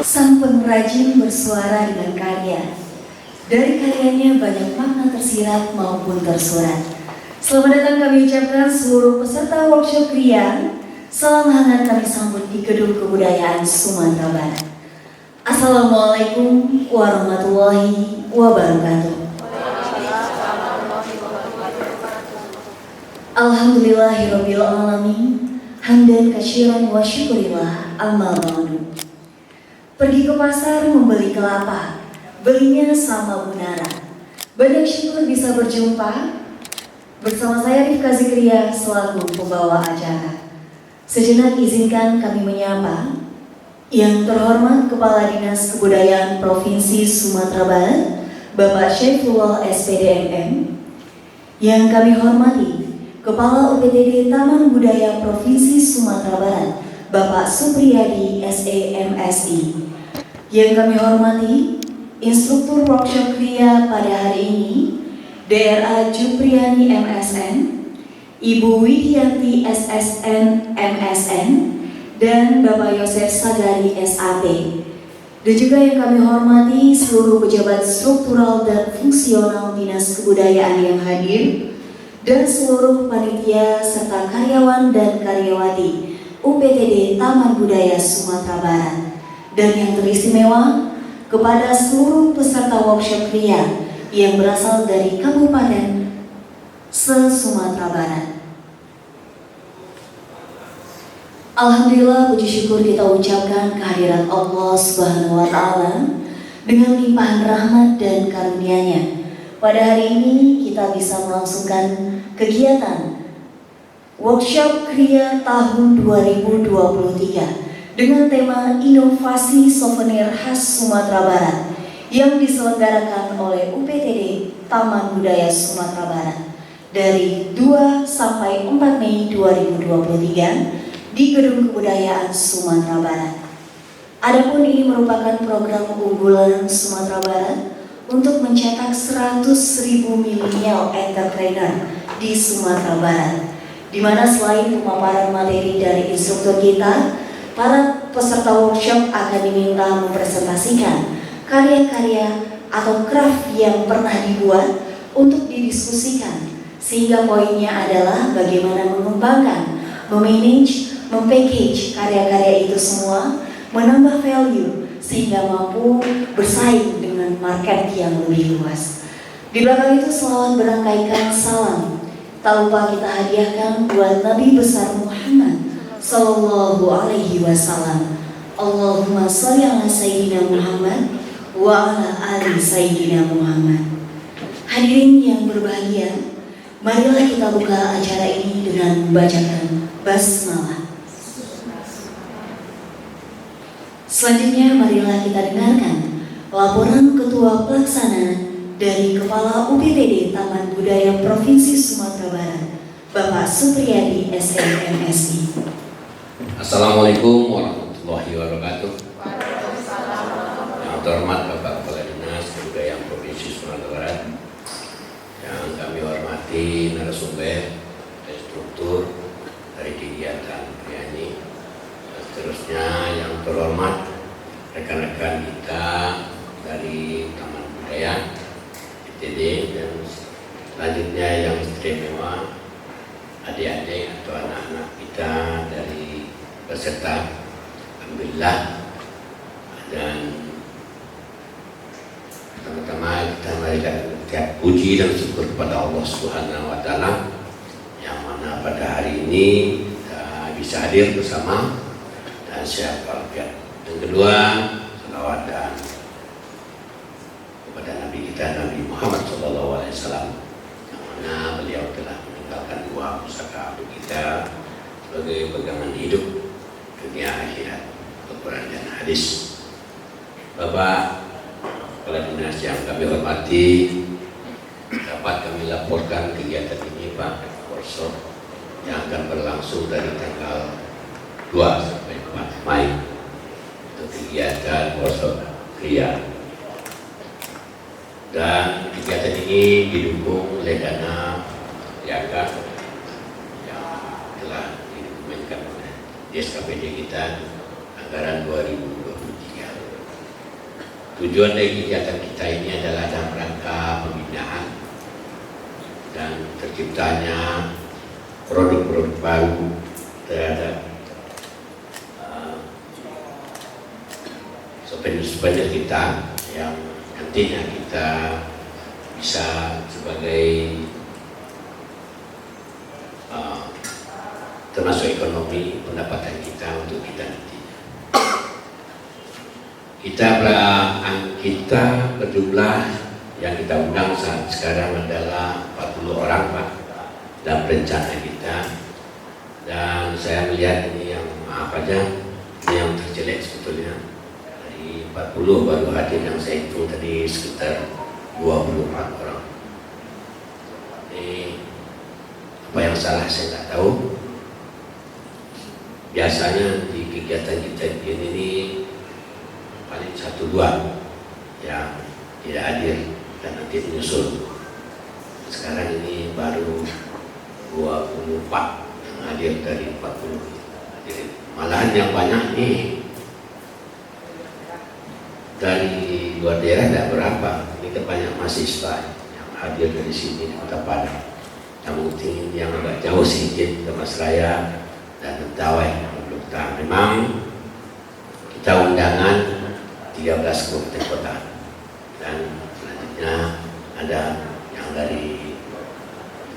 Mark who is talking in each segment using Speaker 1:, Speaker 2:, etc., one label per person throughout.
Speaker 1: Sang pengrajin bersuara dengan karya. Dari karyanya banyak makna tersirat maupun tersurat. Selamat datang kami ucapkan seluruh peserta workshop Kria. Salam hangat kami sambut di Gedung Kebudayaan Sumatera Barat. Assalamualaikum warahmatullahi wabarakatuh. Alhamdulillahirabbil alamin. Hamdan katsiran wa syukurillah amma ba'du. Pergi ke pasar membeli kelapa, belinya sama Bunara. Banyak syukur bisa berjumpa. Bersama saya Rifka Zikria selaku pembawa acara. Sejenak izinkan kami menyapa yang terhormat Kepala Dinas Kebudayaan Provinsi Sumatera Barat, Bapak Syaifullah SPDMM. Yang kami hormati Kepala UPTD Taman Budaya Provinsi Sumatera Barat, Bapak Supriyadi SEMSI. Yang kami hormati instruktur workshop Kria pada hari ini, DRA Jupriani MSN, Ibu Widianti SSN MSN, dan Bapak Yosef Sagari SAP. Dan juga yang kami hormati seluruh pejabat struktural dan fungsional Dinas Kebudayaan yang hadir, dan seluruh panitia serta karyawan dan karyawati UPTD Taman Budaya Sumatera Barat. Dan yang teristimewa kepada seluruh peserta workshop Kria yang berasal dari Kabupaten se-Sumatera Barat. Alhamdulillah, puji syukur kita ucapkan kehadirat Allah Subhanahu wa Ta'ala dengan limpahan rahmat dan karunia-Nya. Pada hari ini kita bisa melangsungkan kegiatan workshop Kria tahun 2023 dengan tema inovasi souvenir khas Sumatera Barat yang diselenggarakan oleh UPTD Taman Budaya Sumatera Barat dari 2 sampai 4 Mei 2023 di Gedung Kebudayaan Sumatera Barat. Adapun ini merupakan program unggulan Sumatera Barat untuk mencetak 100.000 milenial entrepreneur di Sumatera Barat, di mana selain pemaparan materi dari instruktur kita, para peserta workshop akan diminta mempresentasikan karya-karya atau craft yang pernah dibuat untuk didiskusikan, sehingga poinnya adalah bagaimana mengembangkan, memanage, mempackage karya-karya itu semua, menambah value sehingga mampu bersaing dengan market yang lebih luas. Di belakang itu selawat berangkaikan salam tak lupa kita hadiahkan buat Nabi besar Muhammad Sallallahu Alaihi Wasallam. Allahumma sholli ala Sayyidina Muhammad wa ala ali Sayyidina Muhammad. Hadirin yang berbahagia, marilah kita buka acara ini dengan membacakan basmalah. Selanjutnya marilah kita dengarkan laporan Ketua Pelaksana dari Kepala UPTD Taman Budaya Provinsi Sumatera Barat, Bapak Supriyadi SMMSI.
Speaker 2: Assalamualaikum warahmatullahi wabarakatuh. Yang terhormat Bapak Kepala Dinas Kebudayaan Provinsi Sumatera Barat, yang kami hormati narasumber, instruktur dari kegiatan penyanyi, dan seterusnya yang terhormat rekan-rekan kita dari Taman Budaya ITD, dan selanjutnya yang istimewa adik-adik atau anak-anak kita dari peserta. Alhamdulillah, dan pertama-tama kita marikan puji dan syukur kepada Allah Subhanahu wa Ta'ala yang mana pada hari ini kita bisa hadir bersama dan sehat walafiat. Yang kedua, salawat dan kepada Nabi kita, Nabi Muhammad SAW, yang mana beliau telah meninggalkan 2 pusaka kita sebagai pegangan hidup dunia akhirat, Al-Quran dan hadis. Bapak Kepala Dinas yang kami hormati, dapat kami laporkan kegiatan ini Pak, workshop yang akan berlangsung dari tanggal 2 sampai 4 Mei untuk kegiatan workshop Kria. Dan kegiatan ini didukung oleh dana Yaga yang telah didokumenkan oleh DSKPD kita anggaran 2023. Tujuan dari kegiatan kita ini adalah dalam rangka pembinaan dan terciptanya produk-produk baru terhadap sopir-sopir kita yang nantinya kita bisa sebagai termasuk ekonomi pendapatan kita untuk kita nantinya. Kita berjumlah yang kita undang saat sekarang adalah 40 orang Pak dalam rencana kita, dan saya melihat ini yang maaf aja ini yang terjelek sebetulnya. Dari 40 baru hadir yang saya hitung tadi sekitar 24 orang. Ini apa yang salah saya nggak tahu. Biasanya di kegiatan kita ini paling 1-2 yang tidak hadir dan nanti menyusul. Sekarang ini baru 24 yang hadir dari 40. Jadi, malahan yang banyak nih dari luar daerah tidak berapa. Ini kan banyak mahasiswa yang hadir dari sini di Kota Padang. Yang mungkin yang agak jauh sedikit ke Masraya dan Mentawai. Memang kita undangan 13 kabupaten kota dan selanjutnya ada yang dari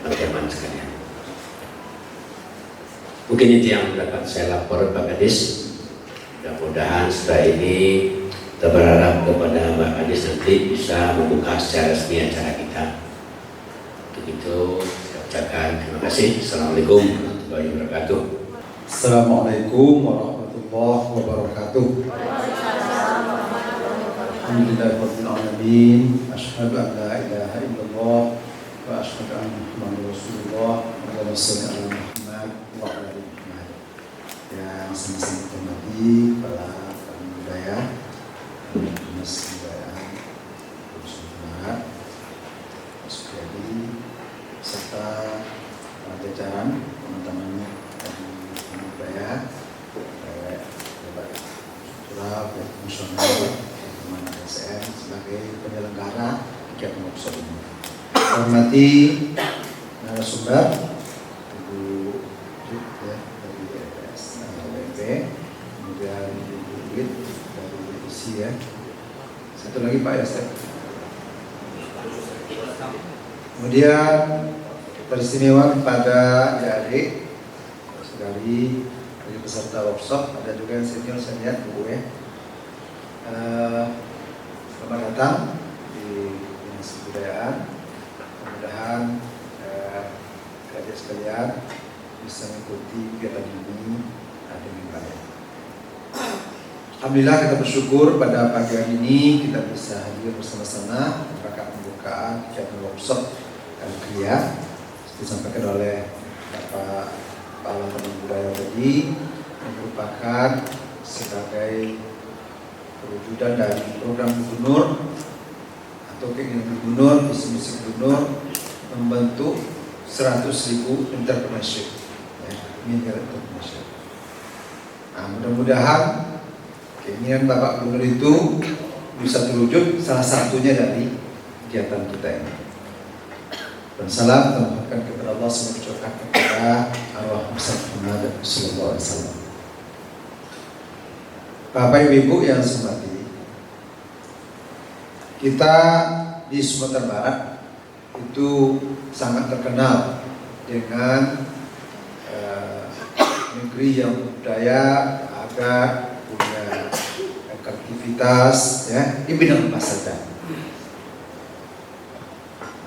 Speaker 2: teman-teman sekalian. Mungkin itu yang dapat saya lapor Pak Kadis. Mudah-mudahan setelah ini kita berharap kepada Mbak Kadis nanti bisa membuka secara resmi acara kita. Untuk itu saya ucapkan terima kasih. Assalamualaikum warahmatullahi wabarakatuh.
Speaker 3: Assalamualaikum warahmatullahi wabarakatuh. Alhamdulillahirabbil alamin. Asyhadu an la ilaha illallah wa asyhadu anna Muhammadar Rasulullah. Allahumma shalli ala Muhammad wa ala ali Muhammad. Yang sama-sama dihormati para tamu budaya, Dinas Kebudayaan, Barat, Mas Supriyadi, serta jajaran teman-teman budaya, struktural, fungsional, teman ASN sebagai penyelenggara kegiatan workshop ini. Hormati narasumber Ibu ya, dari LWP, kemudian Ibu Wid dari ISI ya. Satu lagi Pak Yasir. Kemudian teristimewa kepada adik-adik dari peserta workshop, ada juga yang senior saya lihat Bu ya. Selamat datang di Dinas Kebudayaan. Mudah-mudahan adik sekalian bisa mengikuti kegiatan ini dengan baik. Alhamdulillah kita bersyukur pada pagi hari ini kita bisa hadir bersama-sama rangka pembukaan kegiatan workshop Al-Kriya disampaikan oleh Bapak Kepala Taman Budaya tadi, yang merupakan sebagai perwujudan dari program gubernur atau keinginan gubernur, visi misi gubernur membentuk 100.000 entrepreneurship, entrepreneurship. Nah, mudah-mudahan keinginan Bapak Gubernur itu bisa terwujud, salah satunya dari kegiatan kita ini. Dan salam kita mohonkan kepada Allah SWT kepada arwah Muhammad sallallahu alaihi wasallam. Bapak Ibu yang saya hormati, kita di Sumatera Barat itu sangat terkenal dengan negeri yang budaya agak punya aktivitas ya di bidang apa saja.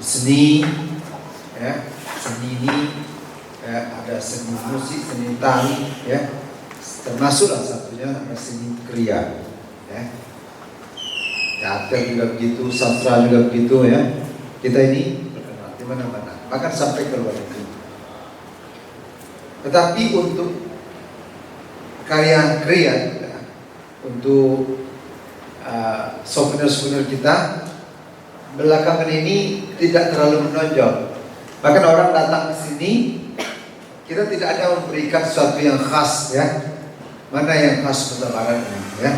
Speaker 3: Seni ya, seni ini ya, ada seni musik, seni tari ya, termasuklah satunya ada seni kriya ya. Teater juga begitu, sastra juga begitu ya. Kita ini terkenal di mana-mana, bahkan sampai ke luar negeri. Tetapi untuk karya kriya ya, untuk souvenir-souvenir kita belakangan ini tidak terlalu menonjol. Bahkan orang datang ke sini, kita tidak ada memberikan sesuatu yang khas ya. Mana yang khas Kota Barat ini ya.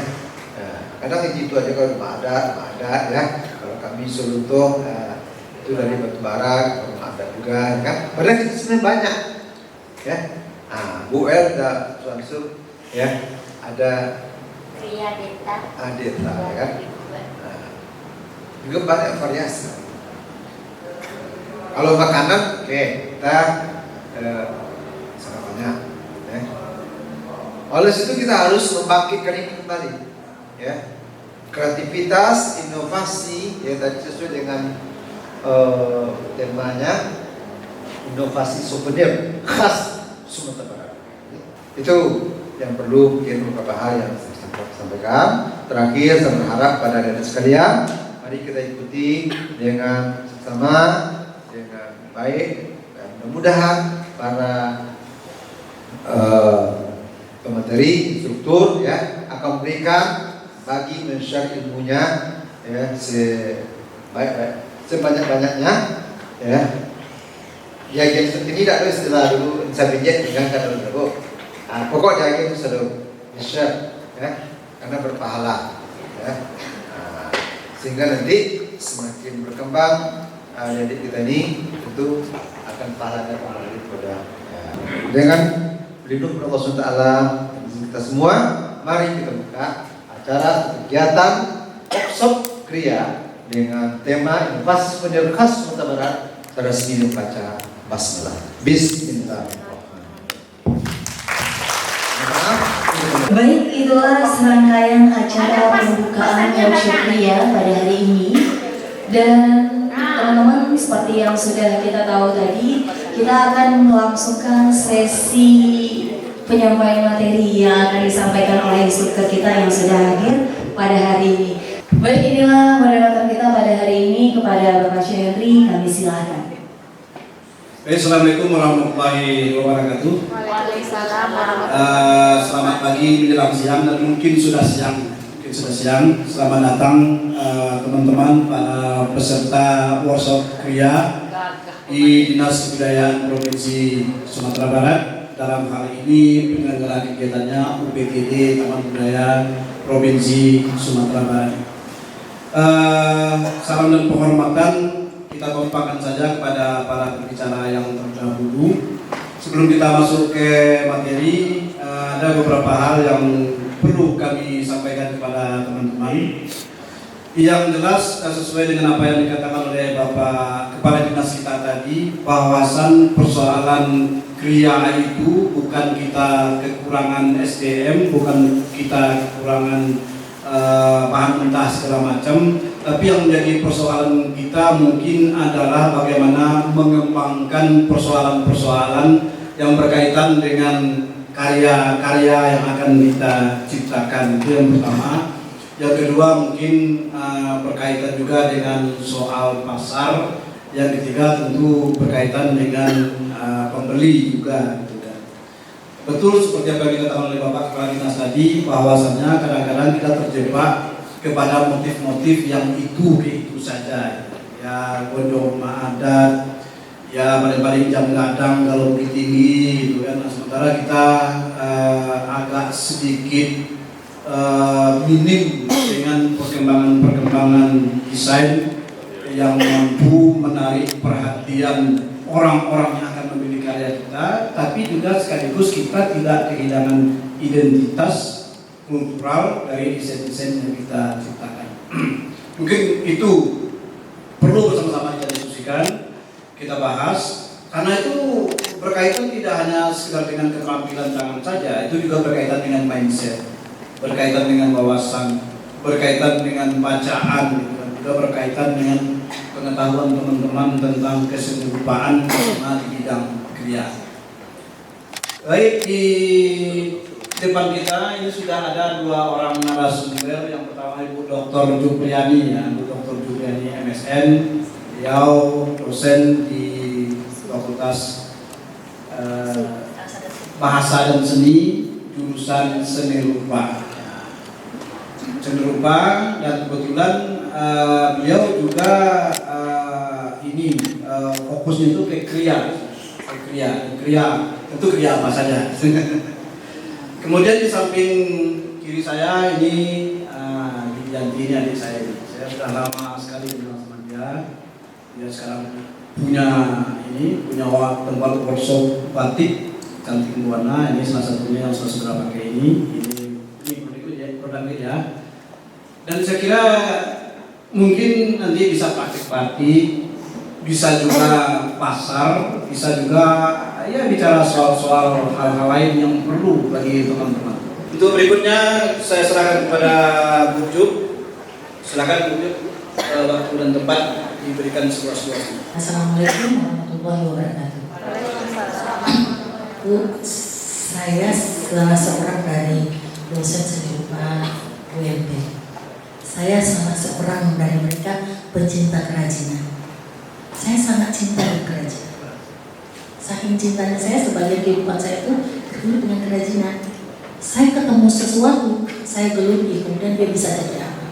Speaker 3: Kadang itu aja kalau rumah ada ya. Kalau kami seruntuh itu dari batu bara, rumah ada juga kan. Padahal itu sebenarnya banyak ya. Bu El ada langsung ya, ada
Speaker 4: Kria
Speaker 3: Deta ya kan. Juga banyak variasi. Kalau makanan, oke, kita sangat banyak. Ya. Oleh situ kita harus membangkitkan ini kembali, ya. Kreativitas, inovasi, ya tadi sesuai dengan temanya, inovasi souvenir khas Sumatera Barat. Itu yang perlu mungkin beberapa hal yang saya sampaikan. Terakhir, saya berharap pada adik sekalian, mari kita ikuti dengan sama, dengan baik, dan mudah-mudahan para pemateri, instruktur ya akan memberikan bagi men-share ilmunya ya sebanyak-banyaknya ya. Ya yang seperti ini tidak ada istilah dulu saya pinjat tinggalkan dulu. Pokok jaga itu selalu share ya karena berpahala ya. Sehingga nanti semakin berkembang jadi kita ini tentu akan pahalanya kembali kepada dengan berlindung kepada Allah SWT. Kita semua mari kita buka acara kegiatan workshop kriya dengan tema inovasi souvenir khas Sumatera Barat. Saudara sini membaca basmalah. Bismillahirrahmanirrahim.
Speaker 1: Baik, itulah serangkaian acara pembukaan workshop kriya pada hari ini. Dan teman-teman, seperti yang sudah kita tahu tadi, kita akan melangsungkan sesi penyampaian materi yang akan disampaikan oleh instruktur kita yang sudah hadir pada hari ini. Baik, inilah moderator kita pada hari ini. Kepada Bapak Syahri, kami silakan.
Speaker 5: Assalamualaikum warahmatullahi wabarakatuh.
Speaker 4: Waalaikumsalam warahmatullahi wabarakatuh.
Speaker 5: Selamat pagi menjelang siang dan mungkin sudah siang. Selamat datang teman-teman para peserta workshop kriya di Dinas Kebudayaan Provinsi Sumatera Barat. Dalam hal ini penyelenggara kegiatannya UPTD Taman Budaya Provinsi Sumatera Barat. Salam dan penghormatan kita kompakan saja kepada para berbicara yang terdahulu. Sebelum kita masuk ke materi, ada beberapa hal yang perlu kami sampaikan kepada teman-teman. Yang jelas sesuai dengan apa yang dikatakan oleh Bapak Kepala Dinas kita tadi, bahwasan persoalan kriya itu bukan kita kekurangan SDM, bukan kita kekurangan bahan mentah segala macam, tapi yang menjadi persoalan kita mungkin adalah bagaimana mengembangkan persoalan-persoalan yang berkaitan dengan karya-karya yang akan kita ciptakan. Itu yang pertama. Yang kedua mungkin berkaitan juga dengan soal pasar. Yang ketiga tentu berkaitan dengan pembeli juga. Betul seperti apa yang dikatakan oleh Bapak Kepala Dinas tadi, bahwasannya kadang-kadang kita terjebak kepada motif-motif yang itu saja. Ya gondong rumah adat, ya paling-paling jam gadang kalau beli tinggi gitu kan. Nah, sementara kita agak sedikit minim dengan perkembangan desain yang mampu menarik perhatian orang-orang yang akan membeli karya kita, tapi juga sekaligus kita tidak kehilangan identitas kultural dari desain-desain yang kita ciptakan. Mungkin itu perlu bersama-sama kita diskusikan, kita bahas, karena itu berkaitan tidak hanya sekedar dengan keterampilan tangan saja, itu juga berkaitan dengan mindset, berkaitan dengan wawasan, berkaitan dengan bacaan, dan juga berkaitan dengan pengetahuan teman-teman tentang keserupaan di bidang kriya. Baik, di depan kita ini sudah ada dua orang narasumber. Yang pertama Ibu Dr. Jupriani, ya, Ibu Dr. Jupriani MSN, beliau dosen di Fakultas Bahasa dan Seni, jurusan Seni Rupa. Dan kebetulan beliau juga fokusnya itu ke kriya, tentu kriya apa saja. Kemudian di samping kiri saya ini Yanti ini adik saya. Saya sudah lama sekali kenal sama dia. Dia sekarang punya tempat workshop batik cantik warna. Ini salah satunya yang saya sudah pakai ini produknya ya. Dan saya kira mungkin nanti bisa praktik batik, bisa juga pasar, bisa juga ya bicara soal hal-hal lain yang perlu bagi teman-teman. Untuk berikutnya saya serahkan kepada Bu Juk. Silakan Bu Juk, waktu dan tempat diberikan seluas-luasnya.
Speaker 1: Assalamualaikum warahmatullahi wabarakatuh. Bu, saya salah seorang dari dosen seni rupa UMP. Saya salah seorang dari mereka pencinta kerajinan. Saya sangat cinta dengan kerajinan. Saking cintanya saya, sebagai kehidupan saya itu tergelut dengan kerajinan. Saya ketemu sesuatu, saya geluti, kemudian dia bisa jadi apa.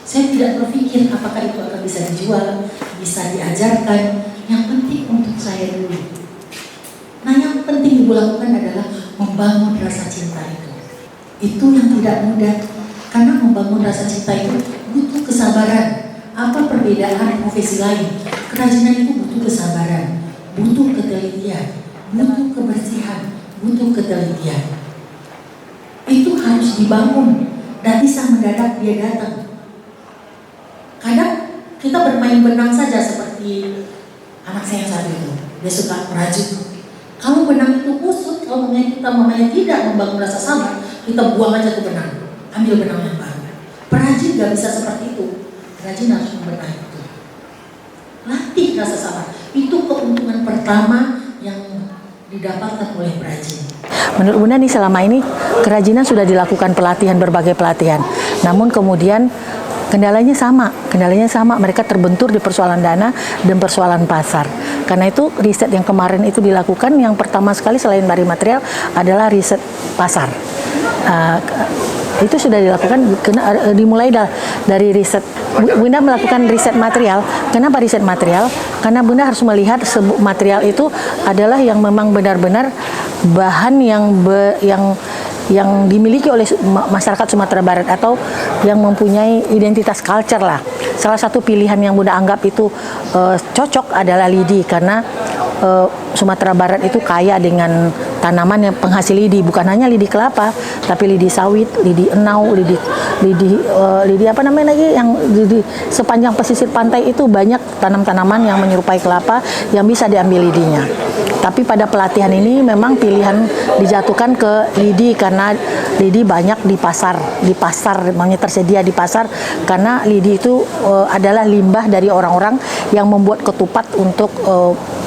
Speaker 1: Saya tidak berpikir apakah itu akan bisa dijual, bisa diajarkan. Yang penting untuk saya dulu. Nah, yang penting Ibu lakukan adalah membangun rasa cinta itu. Itu yang tidak mudah, karena membangun rasa cinta itu butuh kesabaran. Apa perbedaan profesi lain? Kerajinan itu butuh kesabaran, butuh ketelitian, butuh kebersihan, butuh ketelitian. Itu harus dibangun, dan bisa mendadak dia datang. Kadang kita bermain benang saja seperti anak saya yang satu itu, dia suka merajut. Kalau benang itu kusut, kalau kita tidak membangun rasa sabar, kita buang aja ke benang, ambil benang yang baru. Perajin gak bisa seperti itu. Perajin harus membenahi itu. Latih rasa sabar. Itu keuntungan pertama yang didapatkan oleh perajin.
Speaker 6: Menurut Bunda nih, selama ini kerajinan sudah dilakukan berbagai pelatihan. Namun kemudian kendalanya sama, mereka terbentur di persoalan dana dan persoalan pasar. Karena itu riset yang kemarin itu dilakukan, yang pertama sekali selain dari material adalah riset pasar. Itu sudah dilakukan, dimulai dari riset. Bunda melakukan riset material. Kenapa riset material? Karena Bunda harus melihat material itu adalah yang memang benar-benar bahan yang dimiliki oleh masyarakat Sumatera Barat, atau yang mempunyai identitas culture lah. Salah satu pilihan yang Bunda anggap itu cocok adalah lidi, karena Sumatera Barat itu kaya dengan tanaman yang penghasil lidi, bukan hanya lidi kelapa, tapi lidi sawit, lidi enau, lidi apa namanya lagi, yang di sepanjang pesisir pantai itu banyak tanam-tanaman yang menyerupai kelapa yang bisa diambil lidinya. Tapi pada pelatihan ini memang pilihan dijatuhkan ke lidi, karena lidi banyak di pasar, memangnya tersedia di pasar, karena lidi itu adalah limbah dari orang-orang yang membuat ketupat untuk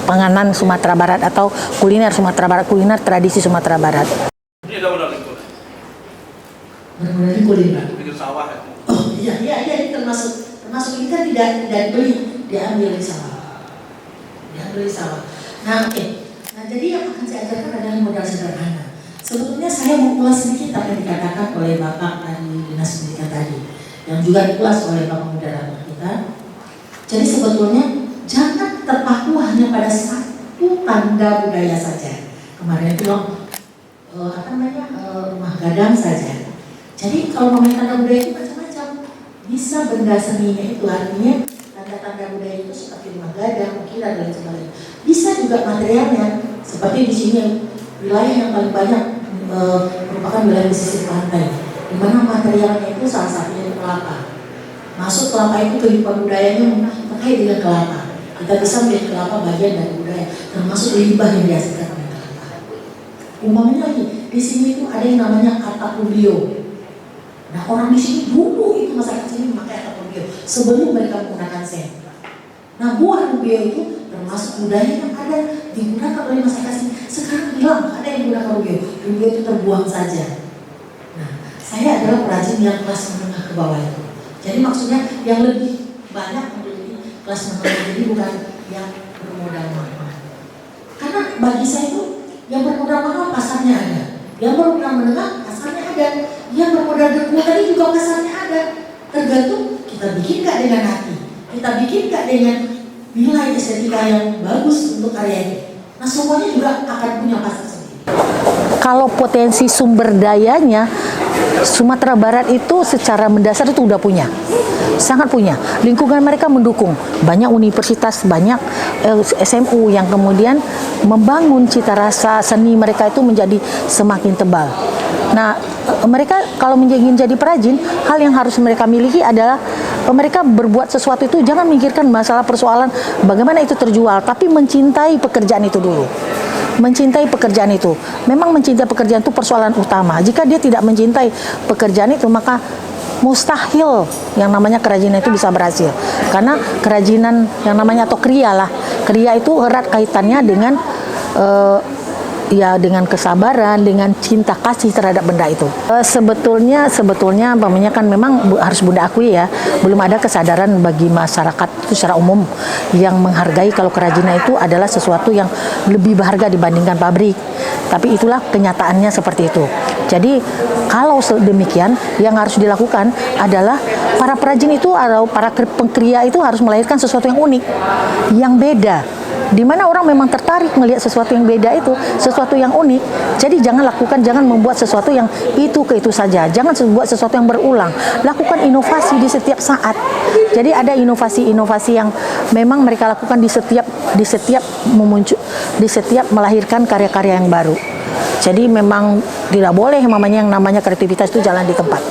Speaker 6: panganan Sumatera Barat atau kuliner Sumatera Barat, kuliner tradisi Sumatera Barat.
Speaker 5: Ini ada udah lingkungan.
Speaker 1: Benar-benar kuliner.
Speaker 5: Itu pinggir sawah ya.
Speaker 1: Oh iya, ini termasuk ini kan tidak dibeli, diambil di sawah. Nah, oke. Nah, jadi yang akan saya ajarkan adalah modal sederhana. Sebetulnya saya mau ulas sedikit apa yang dikatakan oleh Bapak dari Dinas Pendidikan tadi, yang juga diulas oleh Bapak moderator kita. Jadi sebetulnya jangan terpaku hanya pada satu tanda budaya saja. Kemarin bilang rumah gadang saja. Jadi kalau ngomongin tanda budaya itu macam-macam. Bisa benda seninya itu, artinya tanda-tanda budaya itu seperti rumah gadang, ukiran dan sebagainya. Bisa juga materialnya, seperti di sini wilayah yang paling banyak merupakan wilayah pesisir pantai, di mana materialnya itu salah satunya kelapa. Masuk kelapa itu kehidupan budayanya terkait dengan kelapa. Kita bisa melihat kelapa bagian dari budaya, termasuk limbah yang dihasilkan oleh kelapa. Umpamanya lagi, di sini itu ada yang namanya atap rubio. Nah, orang di sini dulu itu masyarakat sini memakai atap rubio sebelum mereka menggunakan sen. Nah, buah rubio itu termasuk budaya yang ada digunakan oleh masyarakat sini. Sekarang hilang, ada yang menggunakan rubio. Rubio itu terbuang saja. Nah, saya adalah perajin yang kelas menengah ke bawah itu. Jadi maksudnya yang lebih banyak menjadi kelas menengah, jadi bukan yang bermodal mahal. Karena bagi saya itu yang bermodal mahal pasarnya ada, yang bermodal menengah pasarnya ada, yang bermodal terkuat tadi juga pasarnya ada. Tergantung kita bikin gak dengan hati, kita bikin gak dengan nilai estetika yang bagus untuk karya ini. Nah, semuanya juga akan punya pasar sendiri.
Speaker 6: Kalau potensi sumber dayanya Sumatera Barat itu secara mendasar itu udah punya, sangat punya. Lingkungan mereka mendukung, banyak universitas, banyak SMU yang kemudian membangun cita rasa seni mereka itu menjadi semakin tebal. Nah, mereka kalau ingin jadi perajin, hal yang harus mereka miliki adalah mereka berbuat sesuatu itu jangan mikirkan masalah persoalan bagaimana itu terjual, tapi mencintai pekerjaan itu dulu. Mencintai pekerjaan itu. Memang mencintai pekerjaan itu persoalan utama. Jika dia tidak mencintai pekerjaan itu, maka mustahil yang namanya kerajinan itu bisa berhasil. Karena kerajinan yang namanya atau kriya lah. Kriya itu erat kaitannya dengan ya dengan kesabaran, dengan cinta kasih terhadap benda itu. Sebetulnya umpamanya kan memang harus Bunda akui ya, belum ada kesadaran bagi masyarakat itu secara umum yang menghargai kalau kerajinan itu adalah sesuatu yang lebih berharga dibandingkan pabrik. Tapi itulah kenyataannya seperti itu. Jadi kalau demikian, yang harus dilakukan adalah para perajin itu atau para pengkria itu harus melahirkan sesuatu yang unik, yang beda. Di mana orang memang tertarik melihat sesuatu yang beda itu, sesuatu yang unik. Jadi jangan membuat sesuatu yang itu ke itu saja. Jangan buat sesuatu yang berulang. Lakukan inovasi di setiap saat. Jadi ada inovasi-inovasi yang memang mereka lakukan di setiap melahirkan karya-karya yang baru. Jadi memang tidak boleh yang namanya kreativitas itu jalan di tempat.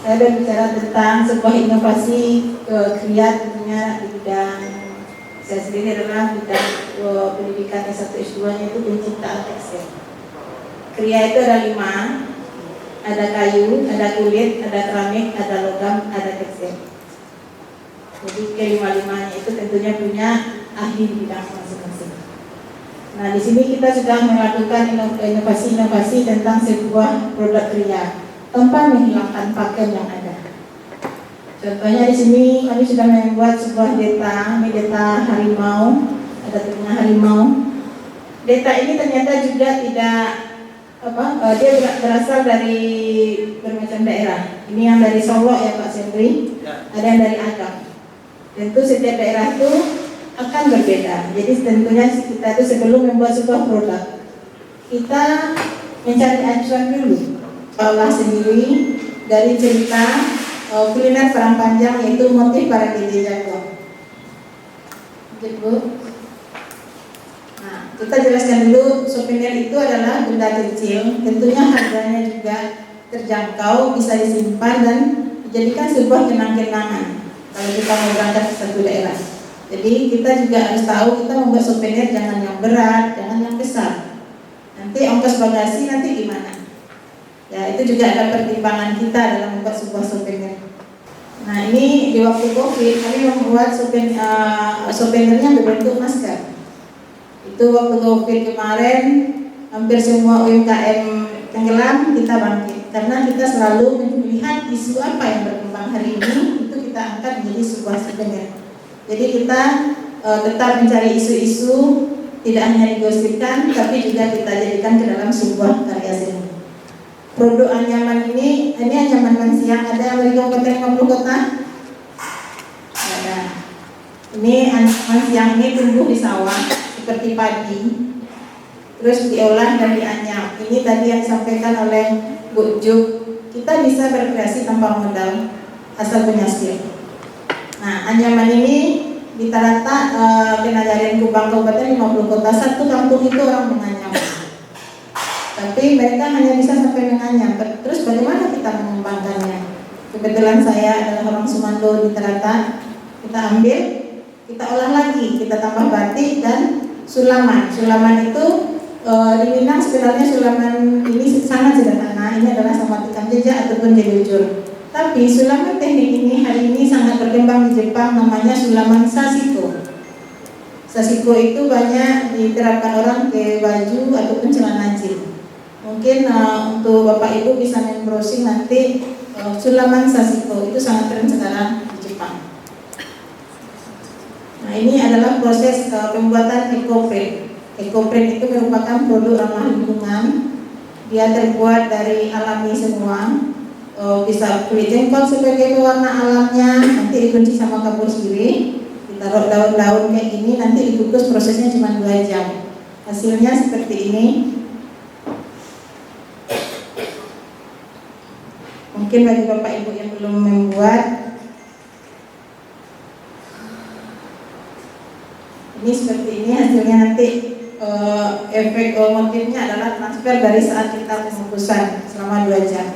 Speaker 7: Saya berbicara tentang sebuah inovasi kriya tentunya di bidang saya sendiri adalah bidang pendidikan S1 S2-nya itu penciptaan tekstil. Kriya itu ada 5, ada kayu, ada kulit, ada keramik, ada logam, ada tekstil. Jadi kelima-limanya itu tentunya punya ahli di bidang masing-masing. Nah, di sini kita sudah melakukan inovasi-inovasi tentang sebuah produk kriya tanpa menghilangkan pakem yang ada. Contohnya di sini kami sudah membuat sebuah deta, ini deta harimau, ada telinga harimau. Deta ini ternyata juga tidak dia berasal dari bermacam daerah. Ini yang dari Solo ya Pak Sendri, ada yang dari Agam. Tentu setiap daerah itu akan berbeda. Jadi tentunya kita itu sebelum membuat sebuah produk, kita mencari acuan dulu. Allah sendiri dari cerita kuliner perang panjang yaitu motif para gede jago. Nah, kita jelaskan dulu souvenir itu adalah benda kecil, tentunya harganya juga terjangkau, bisa disimpan dan dijadikan sebuah kenang-kenangan kalau kita mau berangkat ke satu daerah. Jadi kita juga harus tahu kita membuat souvenir jangan yang berat, jangan yang besar. Nanti ongkos bagasi nanti gimana? Ya, itu juga ada pertimbangan kita dalam membuat sebuah souvenir. Nah, ini di waktu Covid kami membuat souvenirnya berbentuk masker. Itu waktu Covid kemarin hampir semua UMKM tenggelam kita bangkit karena kita selalu melihat isu apa yang berkembang hari ini itu kita angkat menjadi sebuah souvenir. Jadi kita tetap mencari isu-isu, tidak hanya digosipkan tapi juga kita jadikan ke dalam sebuah karya seni. Produk anyaman ini anyaman siang ada dari Kabupaten 50 kota. Ada. Ini anyaman siang ini tumbuh di sawah seperti padi, terus diolah dan dianyam. Ini tadi yang disampaikan oleh Bu Juk. Kita bisa berkreasi tanpa modal, asal punya skill. Nah, anyaman ini di rata Kenagarian Kubang Kabupaten 50 kota, satu kampung itu orang menganyam. Tapi mereka hanya bisa sampai menganyam. Terus bagaimana kita mengembangkannya? Kebetulan saya adalah orang Sumando di Terata. Kita ambil, kita olah lagi, kita tambah batik dan sulaman. Sulaman itu di Minang sebenarnya sulaman ini sangat sederhana. Ini adalah samatikan jejak ataupun jelujur. Tapi sulaman teknik ini hari ini sangat berkembang di Jepang, namanya sulaman sashiko. Sashiko itu banyak diterapkan orang ke baju ataupun celana jeans. Mungkin untuk Bapak Ibu bisa browsing nanti Sulaman Sasiko, itu sangat keren sekarang di Jepang. Nah, ini adalah proses pembuatan EcoPrint. EcoPrint itu merupakan produk ramah lingkungan. Dia terbuat dari alami semua. Bisa kulit jengkol sebagai pewarna alamnya, nanti dikunci sama kapur sirih, ditaruh daun-daun kayak gini, nanti dikukus, prosesnya cuma 2 jam. Hasilnya seperti ini. Mungkin bagi Bapak Ibu yang belum membuat, ini seperti ini hasilnya. Nanti efek motifnya adalah transfer dari saat kita pengukusan selama 2 jam.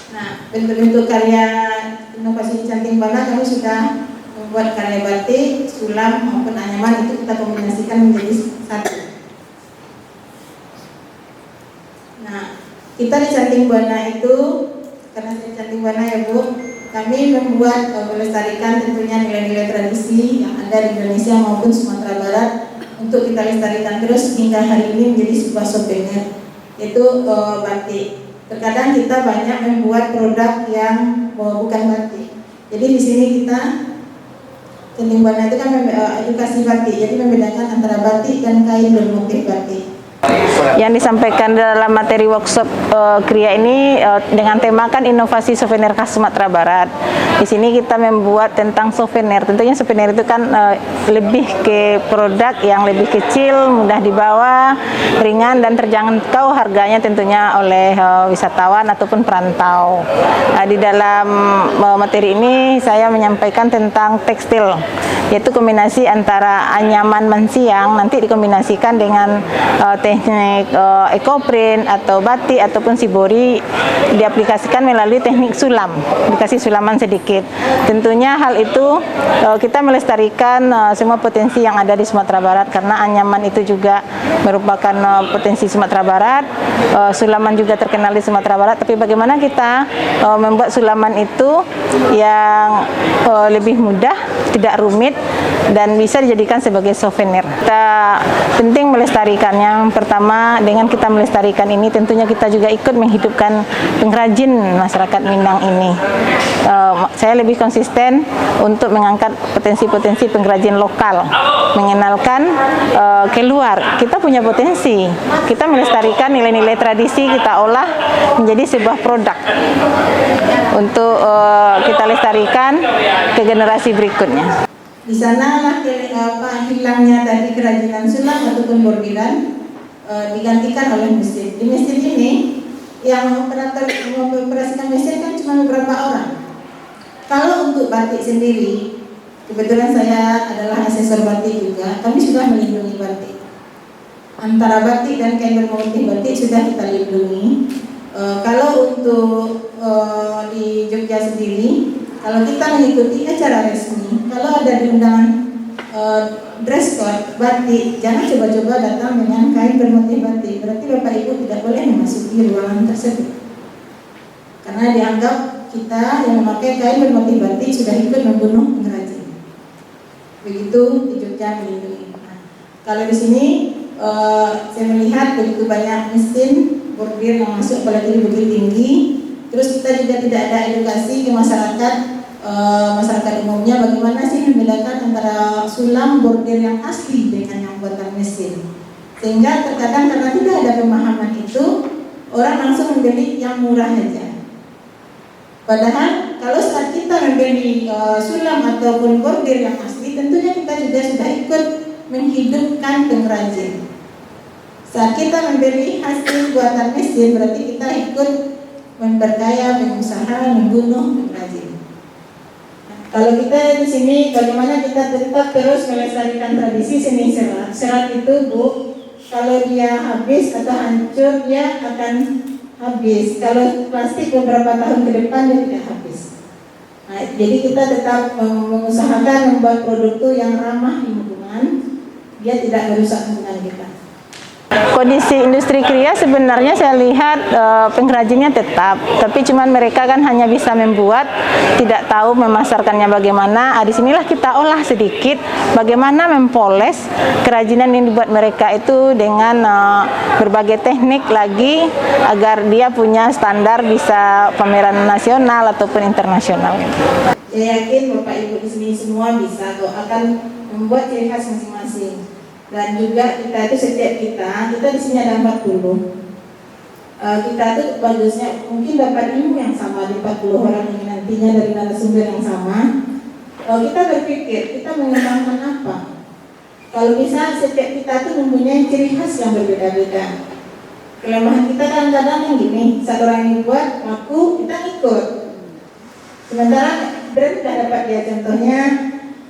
Speaker 7: Nah, bentuk-bentuk karya inovasi canting bana kami sudah membuat karya batik, sulam maupun anyaman, itu kita kombinasikan menjadi satu. Nah, kita di Canting Buana itu, karena di Canting Buana ya Bu, kami membuat melestarikan tentunya nilai-nilai tradisi yang ada di Indonesia maupun Sumatera Barat untuk kita lestarikan terus hingga hari ini menjadi sebuah souvenir, yaitu batik. Terkadang kita banyak membuat produk yang bukan batik. Jadi di sini kita Canting Buana itu kan edukasi batik, jadi membedakan antara batik dan kain bermotif batik.
Speaker 8: Yang disampaikan dalam materi workshop Kriya ini dengan tema kan inovasi souvenir khas Sumatera Barat. Di sini kita membuat tentang souvenir. Tentunya souvenir itu kan lebih ke produk yang lebih kecil, mudah dibawa, ringan dan terjangkau harganya tentunya oleh wisatawan ataupun perantau. Di dalam materi ini saya menyampaikan tentang tekstil, yaitu kombinasi antara anyaman mensiang nanti dikombinasikan dengan teknik EcoPrint atau batik ataupun shibori, diaplikasikan melalui teknik sulam, dikasih sulaman sedikit. Tentunya hal itu kita melestarikan semua potensi yang ada di Sumatera Barat, karena anyaman itu juga merupakan potensi Sumatera Barat, sulaman juga terkenal di Sumatera Barat, tapi bagaimana kita membuat sulaman itu yang lebih mudah, tidak rumit, dan bisa dijadikan sebagai souvenir. Kita penting melestarikannya. Pertama, dengan kita melestarikan ini tentunya kita juga ikut menghidupkan pengrajin masyarakat Minang ini. Saya lebih konsisten untuk mengangkat potensi-potensi pengrajin lokal, mengenalkan keluar. Kita punya potensi, kita melestarikan nilai-nilai tradisi, kita olah menjadi sebuah produk untuk kita lestarikan ke generasi berikutnya.
Speaker 7: Di sana lah hilangnya tadi kerajinan sulam ataupun bordiran, digantikan oleh mesin. Di mesin ini yang mengoperasikan mesin kan cuma beberapa orang. Kalau untuk batik sendiri, kebetulan saya adalah asesor batik juga, kami sudah melindungi batik. Antara batik dan kain bermotif batik sudah kita lindungi. Kalau untuk di Jogja sendiri, kalau kita mengikuti acara resmi, kalau ada di undangan dress code batik, jangan coba-coba datang dengan kain bermotif batik. Berarti Bapak Ibu tidak boleh memasuki ruangan tersebut, karena dianggap kita yang memakai kain bermotif batik sudah ikut membunuh pengrajin. Begitu di Jogja melindungi. Nah, kalau di sini saya melihat begitu banyak mesin bordir yang masuk, apalagi di Bukit Tinggi. Terus kita juga tidak ada edukasi ke masyarakat umumnya bagaimana sih membedakan antara sulam bordir yang asli dengan yang buatan mesin. Sehingga terkadang karena tidak ada pemahaman itu, orang langsung membeli yang murah saja. Padahal kalau saat kita membeli sulam ataupun bordir yang asli, tentunya kita juga sudah ikut menghidupkan pengrajin. Saat kita membeli hasil buatan mesin, berarti kita ikut memperkaya pengusaha, membunuh pengrajin. Kalau kita di sini, bagaimana kita tetap terus melestarikan tradisi seni serat. Serat itu Bu, kalau dia habis atau hancur, dia akan habis. Kalau plastik beberapa tahun ke depan dia tidak habis. Nah, jadi kita tetap mengusahakan membuat produk itu yang ramah lingkungan, dia tidak merusak lingkungan kita.
Speaker 8: Kondisi industri kria sebenarnya saya lihat pengrajinnya tetap, tapi cuman mereka kan hanya bisa membuat, tidak tahu memasarkannya bagaimana. Disinilah kita olah sedikit bagaimana mempoles kerajinan yang dibuat mereka itu dengan berbagai teknik lagi agar dia punya standar bisa pameran nasional ataupun internasional.
Speaker 7: Saya yakin Bapak Ibu di sini semua bisa kok akan membuat ciri khas masing-masing. Dan juga kita itu setiap kita di sini ada 40. Kita itu bagusnya mungkin dapat ilmu yang sama di 40 orang ini nantinya dari narasumber yang sama. Kita berpikir kita mengembangkan apa? Kalau bisa setiap kita itu mempunyai ciri khas yang berbeda-beda. Kelemahan kita kadang-kadang yang gini, saat orang yang buat laku kita ikut. Sementara brand sudah dapat dia contohnya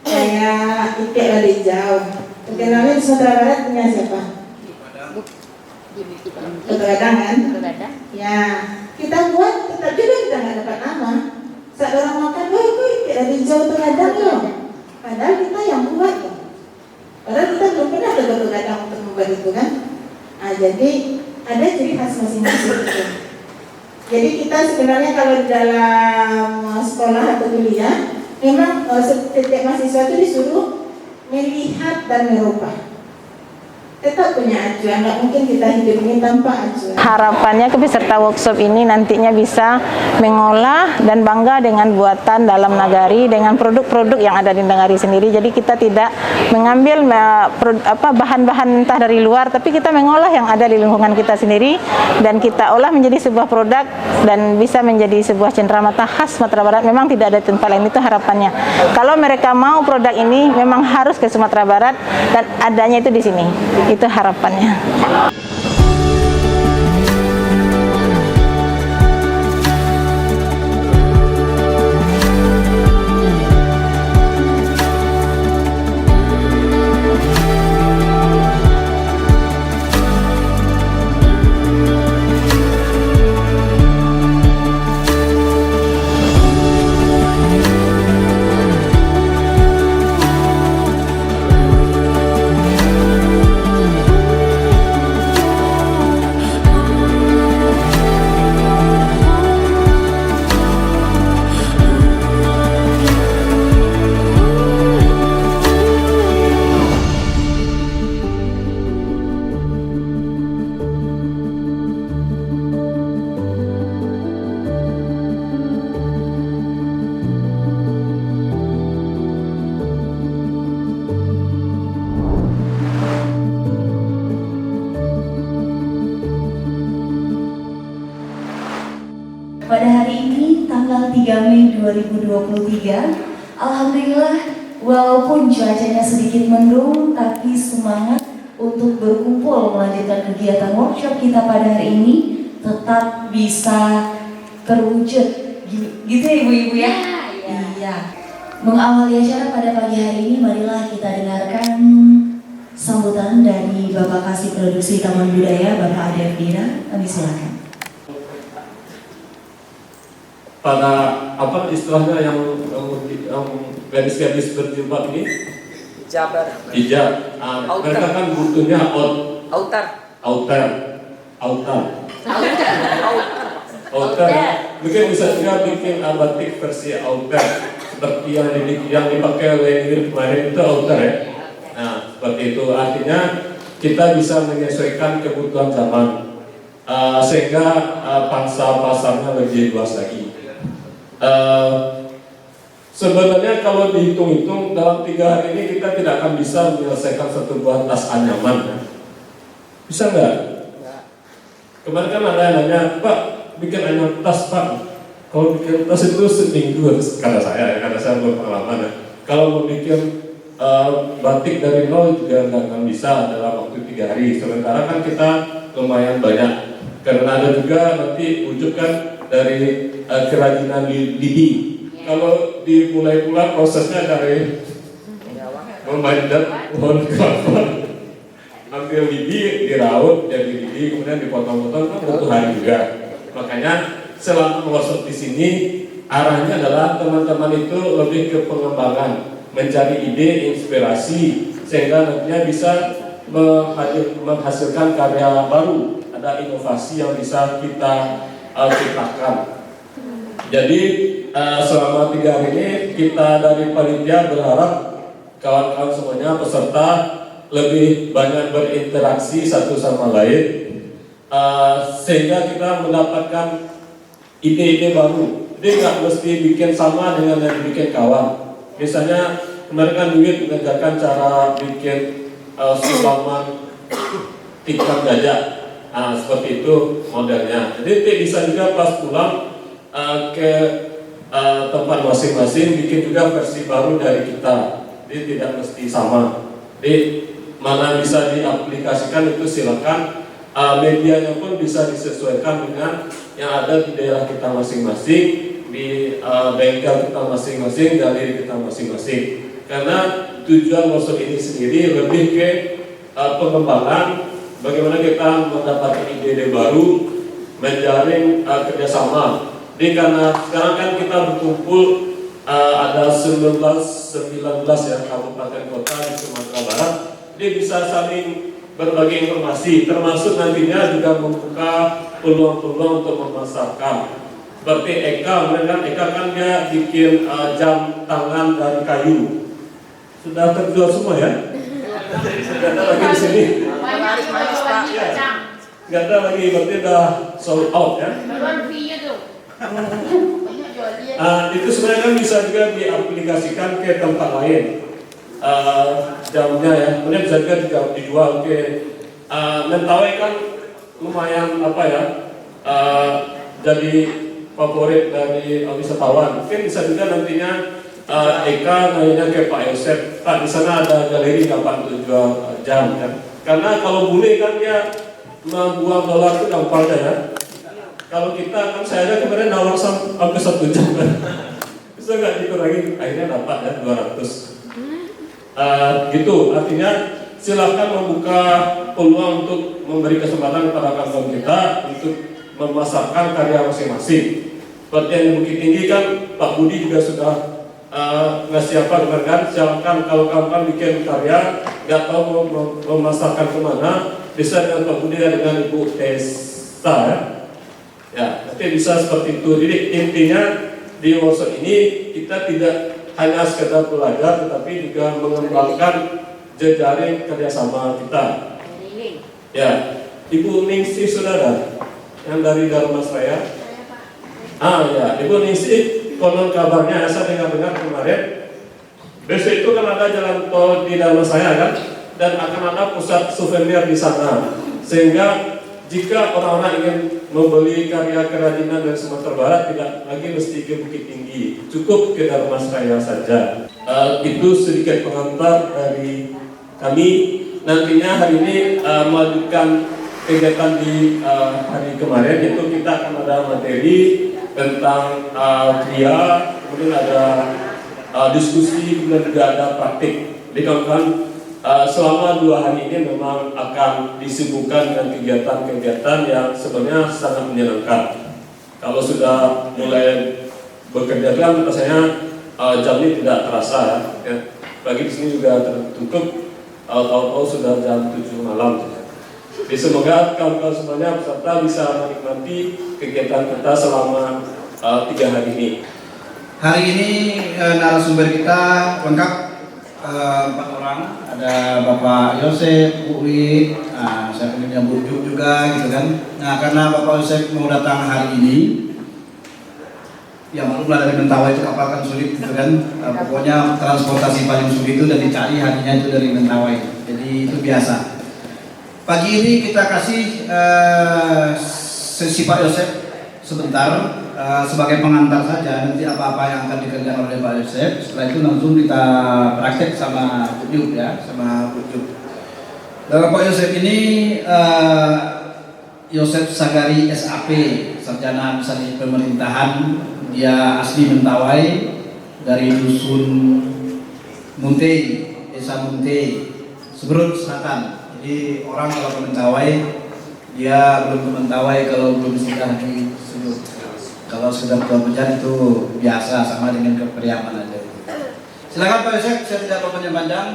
Speaker 7: kayak Ike Ladijau. Terkenalnya di Sumatera Barat punya siapa? Soto Gadang kan? Ya, kita buat tetap juga kita nggak dapat nama. Saat orang makan, wah Ike Ladijau Soto Gadang loh. Padahal kita yang buat loh. Padahal kita belum pernah ada Soto Gadang untuk membuat itu kan? Jadi ada ciri khas masing-masing itu. Jadi kita sebenarnya kalau di dalam sekolah atau kuliah, memang setiap mahasiswa itu disuruh melihat dan merubah. Tetap punya acuan, nggak mungkin kita hidup ini tanpa acuan.
Speaker 8: Harapannya peserta workshop ini nantinya bisa mengolah dan bangga dengan buatan dalam nagari dengan produk-produk yang ada di nagari sendiri. Jadi kita tidak mengambil bahan-bahan entah dari luar, tapi kita mengolah yang ada di lingkungan kita sendiri dan kita olah menjadi sebuah produk dan bisa menjadi sebuah cenderamata khas Sumatera Barat. Memang tidak ada tempat lain, itu harapannya. Kalau mereka mau produk ini memang harus ke Sumatera Barat dan adanya itu di sini. Itu harapannya.
Speaker 1: Pada hari ini, tanggal 3 Mei 2023, Alhamdulillah, walaupun cuacanya sedikit mendung, tapi semangat untuk berkumpul melanjutkan kegiatan workshop kita pada hari ini tetap bisa terwujud. Gitu ya ibu-ibu ya? Iya. Mengawali acara pada pagi hari ini, marilah kita dengarkan sambutan dari Bapak Kasih Produksi Taman Budaya, Bapak Ade Afdira. Kami silakan.
Speaker 9: Pada apa istilahnya yang gadis-gadis berjilbab ini? Hijab. Mereka kan butuhnya outer. Mungkin bisa juga bikin batik versi outer seperti yang dipakai oleh kemarin itu outer ya. Nah seperti itu artinya kita bisa menyesuaikan kebutuhan zaman sehingga pangsa pasarnya lebih luas lagi. Sebenarnya kalau dihitung-hitung dalam 3 hari ini kita tidak akan bisa menyelesaikan satu buah tas anyaman. Bisa nggak? Kemarin kan ada yang nanya, Pak, bikin anyaman tas Pak. Kalau bikin tas itu seminggu, kata saya berpengalaman ya. Kalau mau bikin batik dari nol juga nggak akan bisa dalam waktu 3 hari. Sementara kan kita lumayan banyak. Karena ada juga nanti wujud kan dari kerajinan lidi. Kalau dimulai pula prosesnya dari memanjat pohon kelapa, ambil lidi, diraut jadi lidi, kemudian dipotong-potong kan butuh hari juga. Makanya selama workshop di sini arahnya adalah teman-teman itu lebih ke pengembangan, mencari ide, inspirasi, sehingga nantinya bisa menghasilkan karya baru, ada inovasi yang bisa kita ciptakan. Jadi selama 3 hari ini kita dari panitia berharap kawan-kawan semuanya peserta lebih banyak berinteraksi satu sama lain, sehingga kita mendapatkan ide-ide baru. Jadi nggak mesti bikin sama dengan yang dibikin kawan. Misalnya kemarin kan Duit mengajarkan cara bikin sulaman tikam gajah, seperti itu modelnya. Jadi bisa juga pas pulang ke tempat masing-masing bikin juga versi baru dari kita. Jadi tidak mesti sama. Jadi mana bisa diaplikasikan itu silakan. Medianya pun bisa disesuaikan dengan yang ada di daerah kita masing-masing, di bengkel kita masing-masing, galeri kita masing-masing. Karena tujuan workshop ini sendiri lebih ke pengembangan bagaimana kita mendapatkan ide-ide baru, menjaring kerjasama. Jadi karena sekarang kan kita berkumpul ada 19 ya kabupaten kota di Sumatera Barat, jadi bisa saling berbagi informasi, termasuk nantinya juga membuka peluang-peluang untuk memasarkan. Seperti Eka, Eka kan dia bikin jam tangan dari kayu. Sudah terjual semua ya? Nggak ada lagi di sini. Nggak ada lagi, berarti udah sold out ya? Itu sebenarnya kan bisa juga diaplikasikan ke tempat lain. Jamnya ya, kemudian bisa juga dijual ke Mentawai kan lumayan jadi favorit dari wisatawan. Mungkin bisa juga nantinya Eka nanya ke Pak Yosef, Pak di sana ada galeri nggak Pak untuk jual jam kan? Karena kalau bule kan dia membuang dolar itu gampang ya. Kalau kita kan saya aja kemarin nawar sampai 1 jam kan, bisa nggak dikurangi, akhirnya dapat ya 200. Gitu, artinya silahkan membuka peluang untuk memberi kesempatan kepada kawan kita untuk memasarkan karya masing-masing. Seperti yang di Bukit Tinggi kan Pak Budi juga sudah ngasih apa kan, silakan kalau kawan bikin karya nggak tahu memasarkan kemana, bisa dengan Pak Budi dengan Ibu Tessa ya, nanti bisa seperti itu. Jadi intinya di workshop ini kita tidak hanya sekedar belajar, tetapi juga mengembangkan jejaring kerjasama kita. Ya, Ibu Ningsih sudah ada, yang dari Dharmasraya. Ya, Ibu Ningsih, konon kabarnya saya dengar kemarin, besok itu kan ada jalan tol di Dharmasraya kan, dan akan ada pusat souvenir di sana, sehingga jika orang-orang ingin membeli karya kerajinan dari Sumatera Barat tidak lagi mesti ke Bukit Tinggi, cukup ke Dharmasraya saja. Itu sedikit pengantar dari kami. Nantinya hari ini melanjutkan kegiatan di hari kemarin, yaitu kita akan ada materi tentang kriya, kemudian ada diskusi, kemudian juga ada praktik. Jadi kawan-kawan, selama 2 hari ini memang akan disibukkan dengan kegiatan-kegiatan yang sebenarnya sangat menyenangkan. Kalau sudah mulai bekerja kan rasanya jam ini tidak terasa ya. Bagi di sini juga tertutup, tahu-tahu sudah jam 7 malam. Jadi semoga kawan-kawan semuanya peserta bisa menikmati kegiatan kita selama 3 hari ini.
Speaker 5: Hari ini narasumber kita lengkap, 4 orang. Ada Bapak Yosef, Bu Wi, saya punya Bujuk juga gitu kan. Nah karena Bapak Yosef mau datang hari ini, ya maklumlah dari Mentawai itu kapal kan sulit gitu kan. Pokoknya transportasi paling sulit itu dan dicari harinya itu dari Mentawai. Jadi itu biasa. Pagi ini kita kasih sesi Pak Yosef sebentar sebagai pengantar saja. Nanti apa-apa yang akan dikerjakan oleh Pak Yosef, setelah itu langsung kita praktek sama Bujuk ya, sama Bujuk. Dan Pak Yosef ini Yosef Sagari SAP, sarjana misalnya pemerintahan. Dia asli Mentawai dari dusun Munte, desa Munte, Seberut Selatan. Jadi orang kalau ke Mentawai, dia belum ke Mentawai kalau belum sudah di Seberut. Kalau sudah bekerja itu biasa, sama dengan keperiaman aja. Silakan Pak Yosef, saya tidak mau panjang-panjang,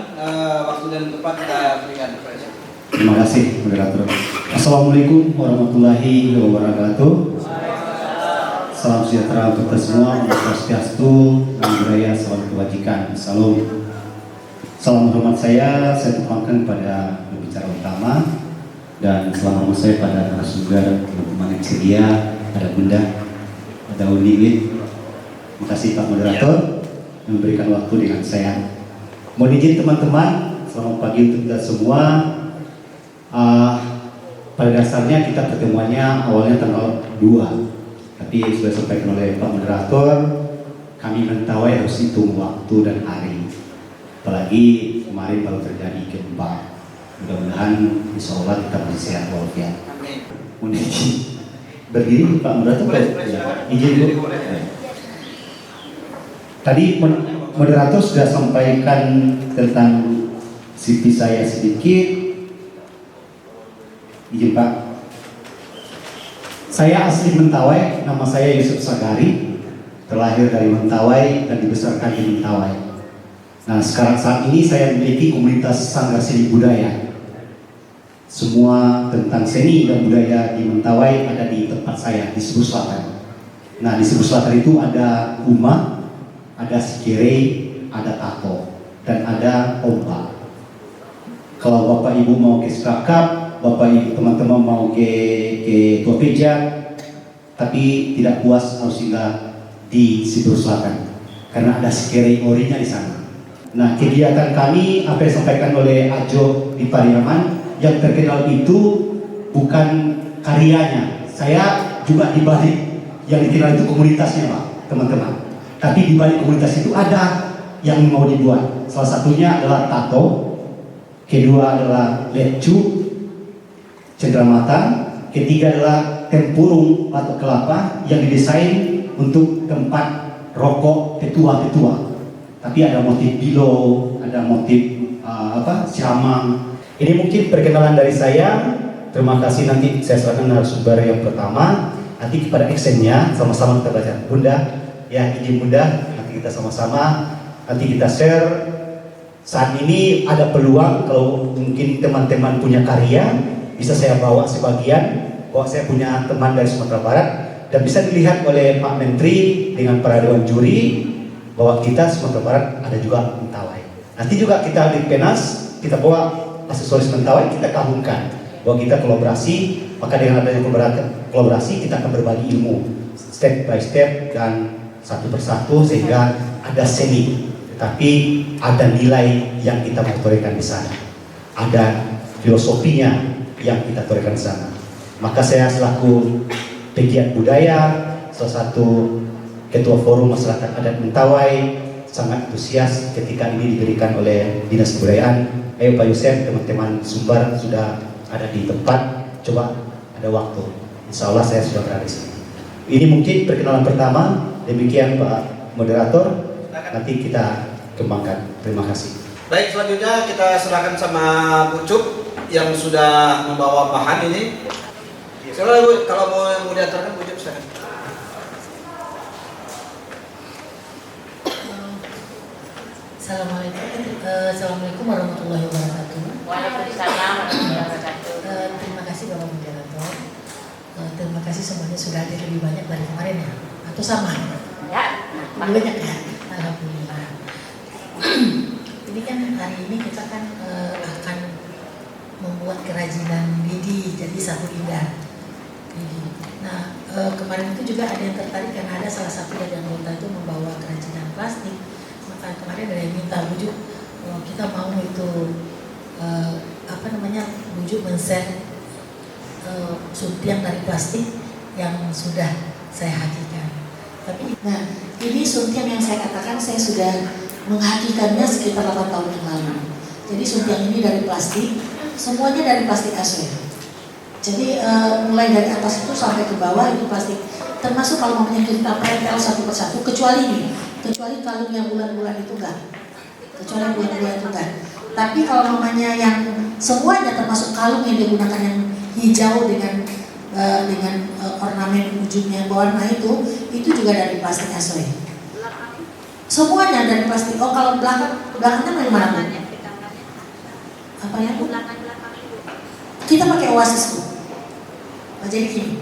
Speaker 5: waktu dan tempat kita berikan Pak Yosef.
Speaker 10: Terima kasih, moderator. Assalamualaikum warahmatullahi wabarakatuh. Salam sejahtera untuk kita semua, Om Swastiastu, Namo Buddhaya, salam kebajikan, salam. Salam hormat saya tumpangkan pada pembicara utama dan salam hormat saya pada narasumber teman-teman yang sedia, ada Bunda, ada Uni. Terima kasih Pak Moderator yang memberikan waktu dengan saya. Mohon izin teman-teman, selamat pagi untuk kita semua. Pada dasarnya kita pertemuannya awalnya tanggal 2, tapi sudah disampaikan oleh Pak Moderator, kami mentawai harus hitung waktu dan hari. Apalagi kemarin baru terjadi gempa. Mudah-mudahan insya Allah kita masih sehat walafiat. Mohon izin berdiri Pak Moderator. Ya, izin Bu. Tadi Moderator sudah sampaikan tentang CV saya sedikit. Izin Pak, saya asli Mentawai, nama saya Yusuf Sagari, terlahir dari Mentawai dan dibesarkan di Mentawai. Nah sekarang saat ini saya memiliki komunitas Sanggar Seni Budaya. Semua tentang seni dan budaya di Mentawai ada di tempat saya, di Cebu Selatan. Nah di Cebu Selatan itu ada Uma, ada Sikirei, ada Tato, dan ada Ompa. Kalau Bapak Ibu mau ke Skakap, Bapak Ibu teman-teman mau ke Tua Pejat, tapi tidak puas harus singgah di Cebu Selatan karena ada Sikirei orinya di sana. Nah kegiatan kami apa yang disampaikan oleh Ajo di Pariaman yang terkenal itu bukan karyanya. Saya juga di balik yang dikenal itu komunitasnya Pak, teman-teman. Tapi di balik komunitas itu ada yang mau dibuat. Salah satunya adalah tato, kedua adalah lecu, cenderamata, ketiga adalah tempurung atau kelapa yang didesain untuk tempat rokok tetua-tetua. Tapi ada motif bilo, ada motif siamang. Ini mungkin perkenalan dari saya. Terima kasih, nanti saya serahkan narasumber yang pertama. Nanti kepada actionnya sama-sama kita baca. Bunda, ya izin Bunda, nanti kita sama-sama, nanti kita share. Saat ini ada peluang kalau mungkin teman-teman punya karya, bisa saya bawa sebagian, bahwa saya punya teman dari Sumatera Barat, dan bisa dilihat oleh Pak Menteri dengan para dewan juri bahwa kita Sumatera Barat ada juga Mentawai. Nanti juga kita di Penas, kita bawa aksesoris Mentawai, kita gabungkan bahwa kita kolaborasi, maka dengan adanya kolaborasi kita akan berbagi ilmu step by step dan satu persatu sehingga ada seni, tetapi ada nilai yang kita mau torehkan di sana, ada filosofinya yang kita torehkan di sana. Maka saya selaku pegiat budaya, salah satu ketua forum masyarakat adat Mentawai, sangat antusias ketika ini diberikan oleh Dinas Kebudayaan. Ayo Pak Yusef, teman-teman Sumbar sudah ada di tempat, coba ada waktu. Insya Allah saya sudah berada di sini. Ini mungkin perkenalan pertama, demikian Pak Moderator, nanti kita kembangkan. Terima kasih.
Speaker 5: Baik, selanjutnya kita serahkan sama Bu Cup yang sudah membawa bahan ini. Silakan Bu, kalau mau diantarkan Bu Cup silakan.
Speaker 6: Assalamualaikum warahmatullahi wabarakatuh.
Speaker 4: Waalaikumsalam warahmatullahi wabarakatuh.
Speaker 6: Terima kasih Bapak Moderator. Terima kasih semuanya sudah hadir lebih banyak dari kemarin ya, atau sama?
Speaker 4: Ya,
Speaker 6: lebih banyak ya. Alhamdulillah. Ini kan hari ini kita kan akan membuat kerajinan lidi, jadi sapu indah. Nah kemarin itu juga ada yang tertarik karena ada salah satu dari anggota itu membawa kerajinan plastik. Maka kemarin ada yang minta bujuk, kita mau itu bujuk men-share suntiang dari plastik yang sudah saya hakikan. Tapi nah ini suntiang yang saya katakan saya sudah menghakikannya sekitar 8 tahun yang lalu. Jadi suntiang ini dari plastik, semuanya dari plastik asli. Jadi mulai dari atas itu sampai ke bawah itu plastik. Termasuk kalau namanya kita pretel satu persatu, kecuali kalung yang bulan-bulan itu enggak. Tapi kalau namanya yang semuanya termasuk kalung yang digunakan yang hijau dengan ornamen ujungnya berwarna itu juga dari plastik asli. Semuanya dari plastik. Oh kalau belakangnya dari mana? Apa ya Bu?
Speaker 11: kita pakai Oasis Group. Nah, jadi gini,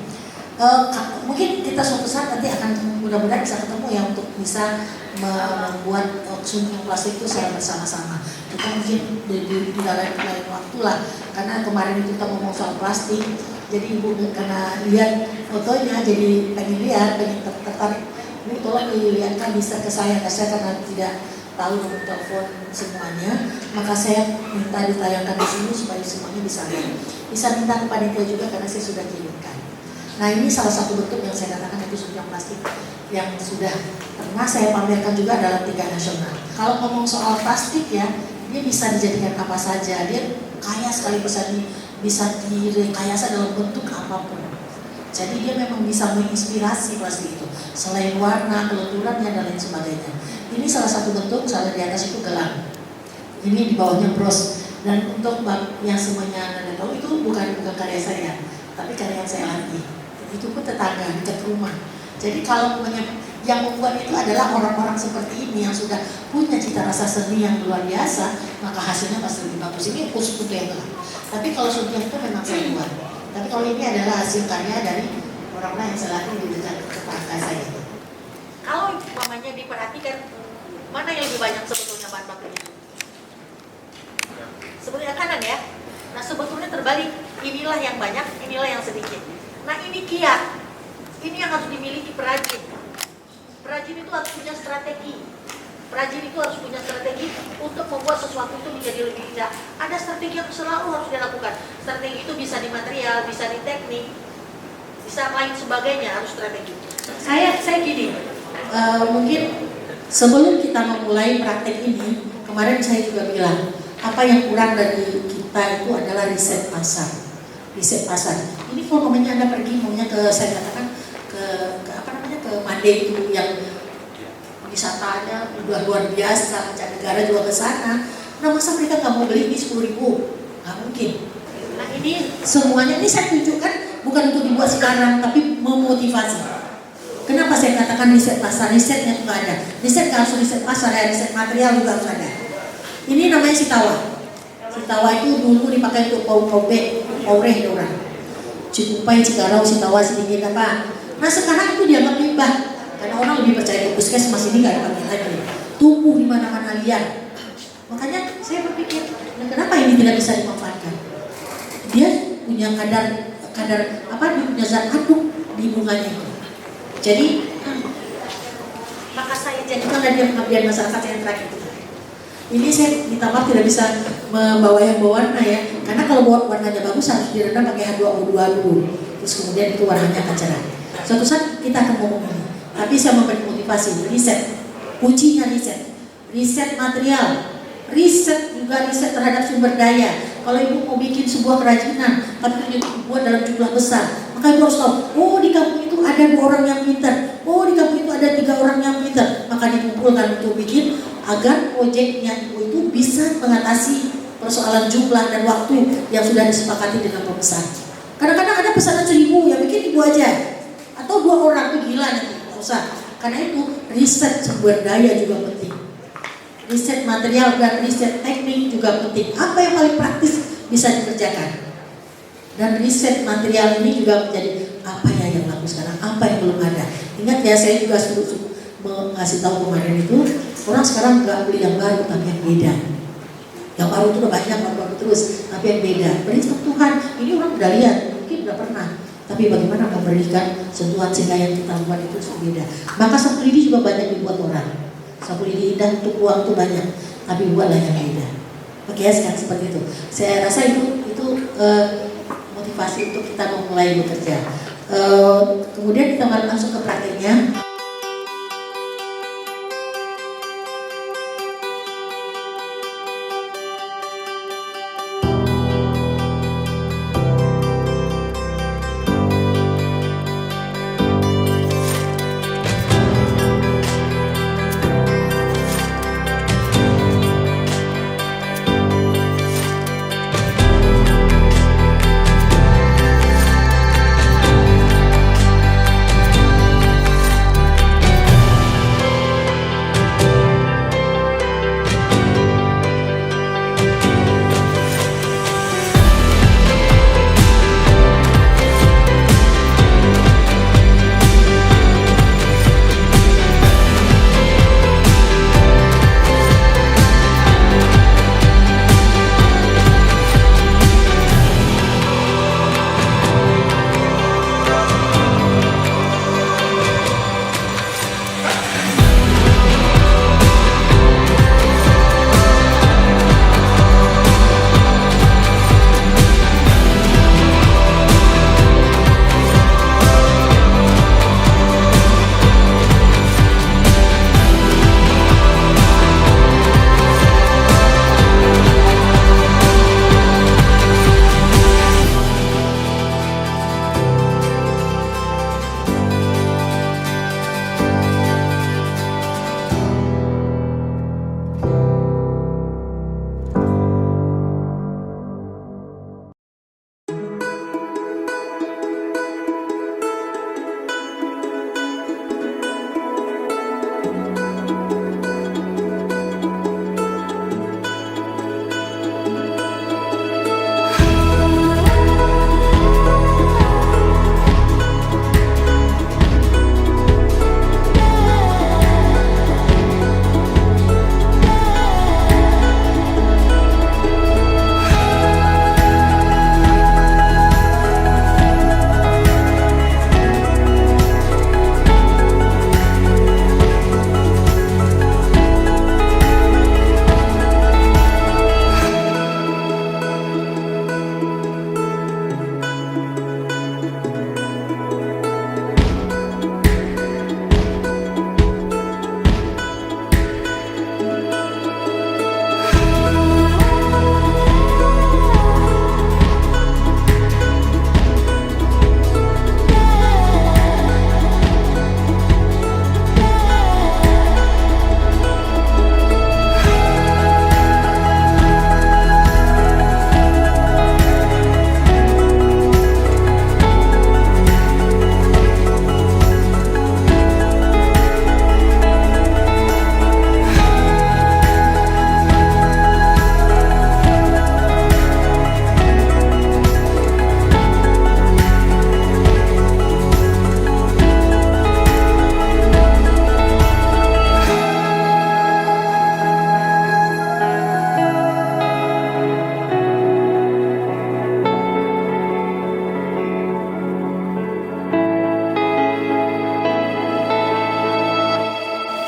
Speaker 11: mungkin kita suatu saat nanti akan mudah-mudahan bisa ketemu ya untuk bisa membuat suntikan plastik itu secara bersama-sama. Kita mungkin di lain waktu lah, karena kemarin itu kita ngomong soal plastik, jadi ibu karena lihat fotonya jadi pengen tertarik. Ibu tolong dilihatkan bisa ke saya karena tidak tahu nomor telepon semuanya, maka saya minta ditayangkan di sini supaya semuanya bisa lihat. Bisa minta kepada dia juga karena saya sudah kirimkan. Nah, ini salah satu bentuk yang saya katakan itu suntikan plastik yang sudah pernah saya pamerkan juga dalam 3 nasional. Kalau ngomong soal plastik ya, dia bisa dijadikan apa saja. Dia kaya sekali bisa direkayasa dalam bentuk apapun. Jadi dia memang bisa menginspirasi plastik itu. Selain warna, kelenturannya dan lain sebagainya. Ini salah satu bentuk, misalnya di atas itu gelang. Ini di bawahnya bros. Dan untuk yang semuanya Anda tahu itu bukan karya saya, tapi karya yang saya latih. Itu pun tetangga dekat rumah. Jadi kalau yang membuat itu adalah orang-orang seperti ini yang sudah punya cita rasa seni yang luar biasa, maka hasilnya pasti lebih bagus. Ini khusus untuk yang gelap. Tapi kalau suntikan itu memang saya buat. Tapi kalau ini adalah hasil karya dari orang-orang yang saya latih di dekat tetangga saya.
Speaker 12: Kalau umpamanya diperhatikan, mana yang lebih banyak sebetulnya bahan bakunya? Sebenarnya kanan ya. Nah sebetulnya terbalik, inilah yang banyak, inilah yang sedikit. Nah ini kiat, ini yang harus dimiliki perajin. Perajin itu harus punya strategi. Perajin itu harus punya strategi untuk membuat sesuatu itu menjadi lebih indah. Ada strategi yang selalu harus dilakukan. Strategi itu bisa di material, bisa di teknik, bisa lain sebagainya, harus strategi.
Speaker 11: Saya gini, mungkin sebelum kita memulai praktek ini, kemarin saya juga bilang, apa yang kurang dari kita itu adalah riset pasar. Riset pasar. Ini kalau namanya Anda pergi maunya saya katakan ke Made itu yang wisatanya udah luar biasa, mancanegara juga ke sana. Nah masa mereka nggak mau beli ini 10.000? Nggak mungkin. Nah ini semuanya ini saya tunjukkan bukan untuk dibuat sekarang, tapi memotivasi. Kenapa saya katakan riset pasar? Risetnya itu nggak ada. Riset nggak harus riset pasar ya, riset material juga harus ada. Ini namanya sitawa. Sitawa itu dulu dipakai untuk paureh orang. Cikupai, Cikarau, sitawa sedikit apa. Nah sekarang itu dianggap limbah karena orang lebih percaya ke puskesmas ini nggak dipakai lagi. Tumbuh di mana-mana liar. Makanya saya berpikir, kenapa ini tidak bisa dimanfaatkan? Dia punya kadar dia punya zat aduk di bunganya itu. Jadi maka saya jadikan dia pengabdian masyarakat yang terakhir itu. Ini saya minta maaf tidak bisa membawa yang berwarna ya, karena kalau warnanya bagus harus direndam pakai H2O2 dulu, terus kemudian itu warnanya akan cerah. Suatu saat kita akan ngomong ini, tapi saya memberi motivasi, riset, kuncinya riset material, riset juga riset terhadap sumber daya. Kalau ibu mau bikin sebuah kerajinan, tapi dibuat dalam jumlah besar, maka ibu harus tahu, oh di kampung itu ada 2 orang yang pintar, oh di kampung itu ada 3 orang yang pintar, maka dikumpulkan untuk bikin agar proyeknya ibu itu bisa mengatasi persoalan jumlah dan waktu yang sudah disepakati dengan pemesan. Kadang-kadang ada pesanan 1.000, ya bikin ibu aja. Atau 2 orang, itu gila nanti, nggak usah. Karena itu riset sumber daya juga penting. Riset material dan riset teknik juga penting. Apa yang paling praktis bisa dikerjakan. Dan riset material ini juga menjadi apa ya yang laku sekarang, apa yang belum ada. Ingat ya, saya juga mengasih tahu kemarin itu, orang sekarang nggak beli yang baru tapi yang beda. Yang baru itu udah banyak, baru terus, tapi yang beda. Beri Tuhan, ini orang udah lihat, mungkin udah pernah. Tapi bagaimana memberikan sentuhan sehingga yang kita buat itu berbeda. Maka sapu lidi juga banyak dibuat orang. Sapu lidi indah untuk uang itu banyak, tapi buatlah yang beda. Oke ya, sekarang seperti itu. Saya rasa itu motivasi untuk kita memulai bekerja. Kemudian kita langsung ke prakteknya.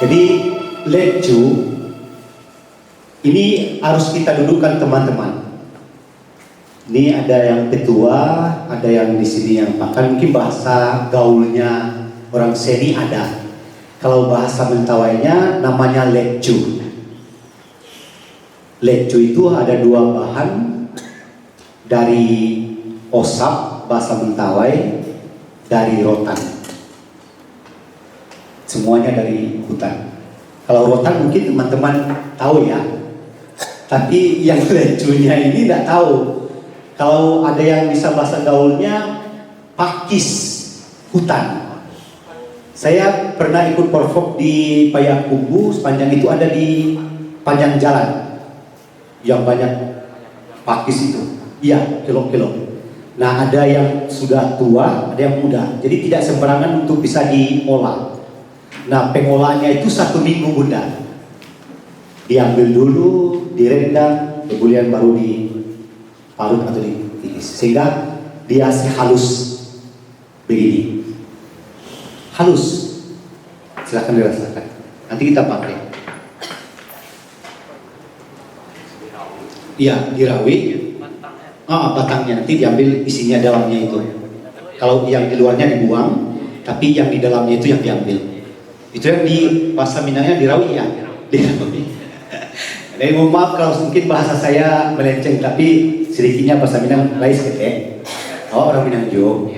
Speaker 10: Jadi lecu ini harus kita dudukkan teman-teman. Ini ada yang ketua, ada yang di sini yang makan. Mungkin bahasa gaulnya orang seni ada. Kalau bahasa Mentawainya namanya lecu. Lecu itu ada dua bahan dari osap bahasa Mentawai, dari rotan. Semuanya dari hutan. Kalau rotan mungkin teman-teman tahu ya. Tapi yang lecunya ini tidak tahu. Kalau ada yang bisa bahasa gaulnya, pakis hutan. Saya pernah ikut perform di Payakumbuh, sepanjang itu ada di panjang jalan yang banyak pakis itu. Iya, kilo-kilo. Nah, ada yang sudah tua, ada yang muda. Jadi tidak sembarangan untuk bisa diolah. Nah, pengolahannya itu 1 minggu Bunda. Diambil dulu, direndam, kemudian baru diparut atau ditiris. Sehingga dia halus begini. Halus. Silakan dirasakan. Nanti kita pakai. Iya, dirawi. Batangnya nanti diambil, isinya dalamnya itu. Kalau yang di luarnya dibuang, tapi yang di dalamnya itu yang diambil. Itu yang di bahasa Minangnya dirawi ya. Dirawi. Jadi mohon maaf kalau mungkin bahasa saya melenceng, tapi sedikitnya bahasa Minang lain sekete. Oh, orang Minang Jo.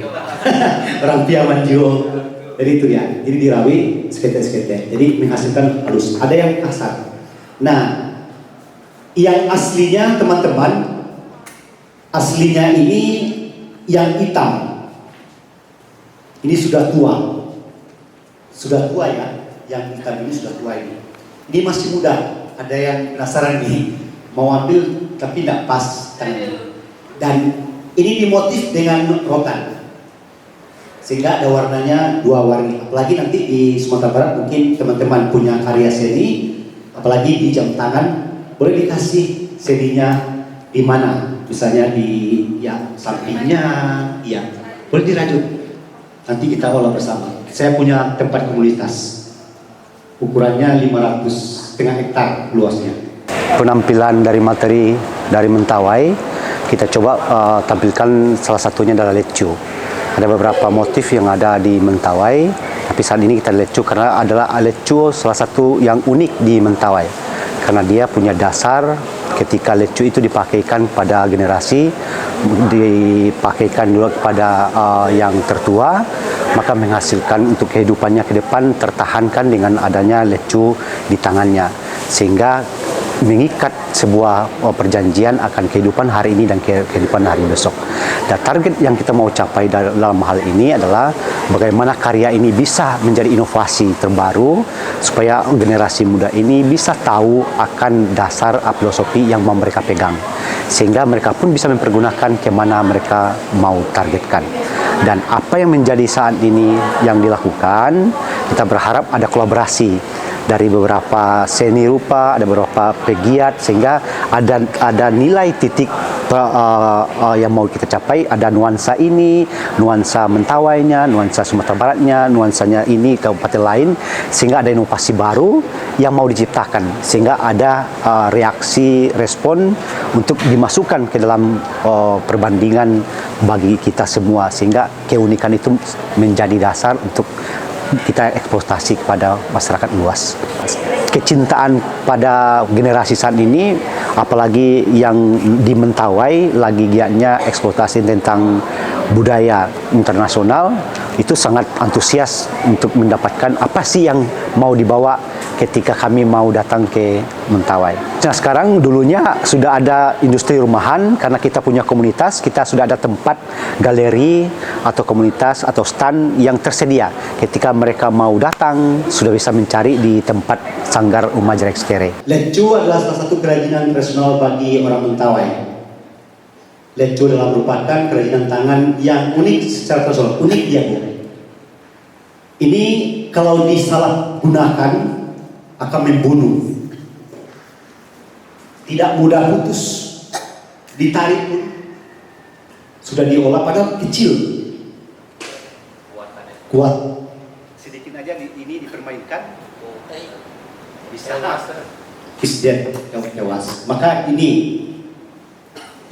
Speaker 10: Orang Piaman Jo. Jadi itu ya. Jadi dirawi sekete-sekete. Jadi menghasilkan halus. Ada yang kasar. Nah, yang aslinya teman-teman, aslinya ini yang hitam. Ini sudah tua. Sudah tua ya. Yang hitam ini sudah tua ini. Ini masih muda. Ada yang penasaran nih, mau ambil tapi tidak pas tangannya. Dan ini dimotif dengan rotan, sehingga ada warnanya 2 warni. Apalagi nanti di Sumatera Barat mungkin teman-teman punya karya seni, apalagi di jam tangan, boleh dikasih seninya di mana? Misalnya di ya sampingnya, ya boleh dirajut. Nanti kita olah bersama. Saya punya tempat komunitas, ukurannya 500,5 hektar luasnya.
Speaker 13: Penampilan dari materi dari Mentawai kita coba tampilkan, salah satunya adalah lecu. Ada beberapa motif yang ada di Mentawai, tapi saat ini kita lecu karena adalah lecu salah satu yang unik di Mentawai. Karena dia punya dasar ketika lecu itu dipakaikan pada generasi, dipakaikan dulu kepada yang tertua, maka menghasilkan untuk kehidupannya ke depan tertahankan dengan adanya lecu di tangannya, sehingga mengikat sebuah perjanjian akan kehidupan hari ini dan kehidupan hari besok. Dan target yang kita mau capai dalam hal ini adalah bagaimana karya ini bisa menjadi inovasi terbaru supaya generasi muda ini bisa tahu akan dasar filosofi yang mau mereka pegang, sehingga mereka pun bisa mempergunakan kemana mereka mau targetkan. Dan apa yang menjadi saat ini yang dilakukan, kita berharap ada kolaborasi dari beberapa seni rupa, ada beberapa pegiat, sehingga ada nilai titik yang mau kita capai. Ada nuansa ini, nuansa Mentawainya, nuansa Sumatera Baratnya, nuansanya ini kabupaten lain, sehingga ada inovasi baru yang mau diciptakan, sehingga ada reaksi respon untuk dimasukkan ke dalam perbandingan bagi kita semua, sehingga keunikan itu menjadi dasar untuk kita eksploitasi kepada masyarakat luas. Kecintaan pada generasi saat ini, apalagi yang di Mentawai lagi giatnya eksploitasi tentang budaya internasional, itu sangat antusias untuk mendapatkan apa sih yang mau dibawa ketika kami mau datang ke Mentawai. Nah, sekarang dulunya sudah ada industri rumahan karena kita punya komunitas, kita sudah ada tempat galeri atau komunitas atau stand yang tersedia. Ketika mereka mau datang, sudah bisa mencari di tempat Sanggar Uma Jerek Skere.
Speaker 10: Lecu adalah salah satu kerajinan tradisional bagi orang Mentawai. Lecu adalah merupakan kerajinan tangan yang unik secara tradisional, unik dia. Ini kalau disalahgunakan akan membunuh. Tidak mudah putus, ditarik pun sudah diolah, padahal kecil, kuat. Sedikit aja ini dipermainkan, Isdet tewas. Maka ini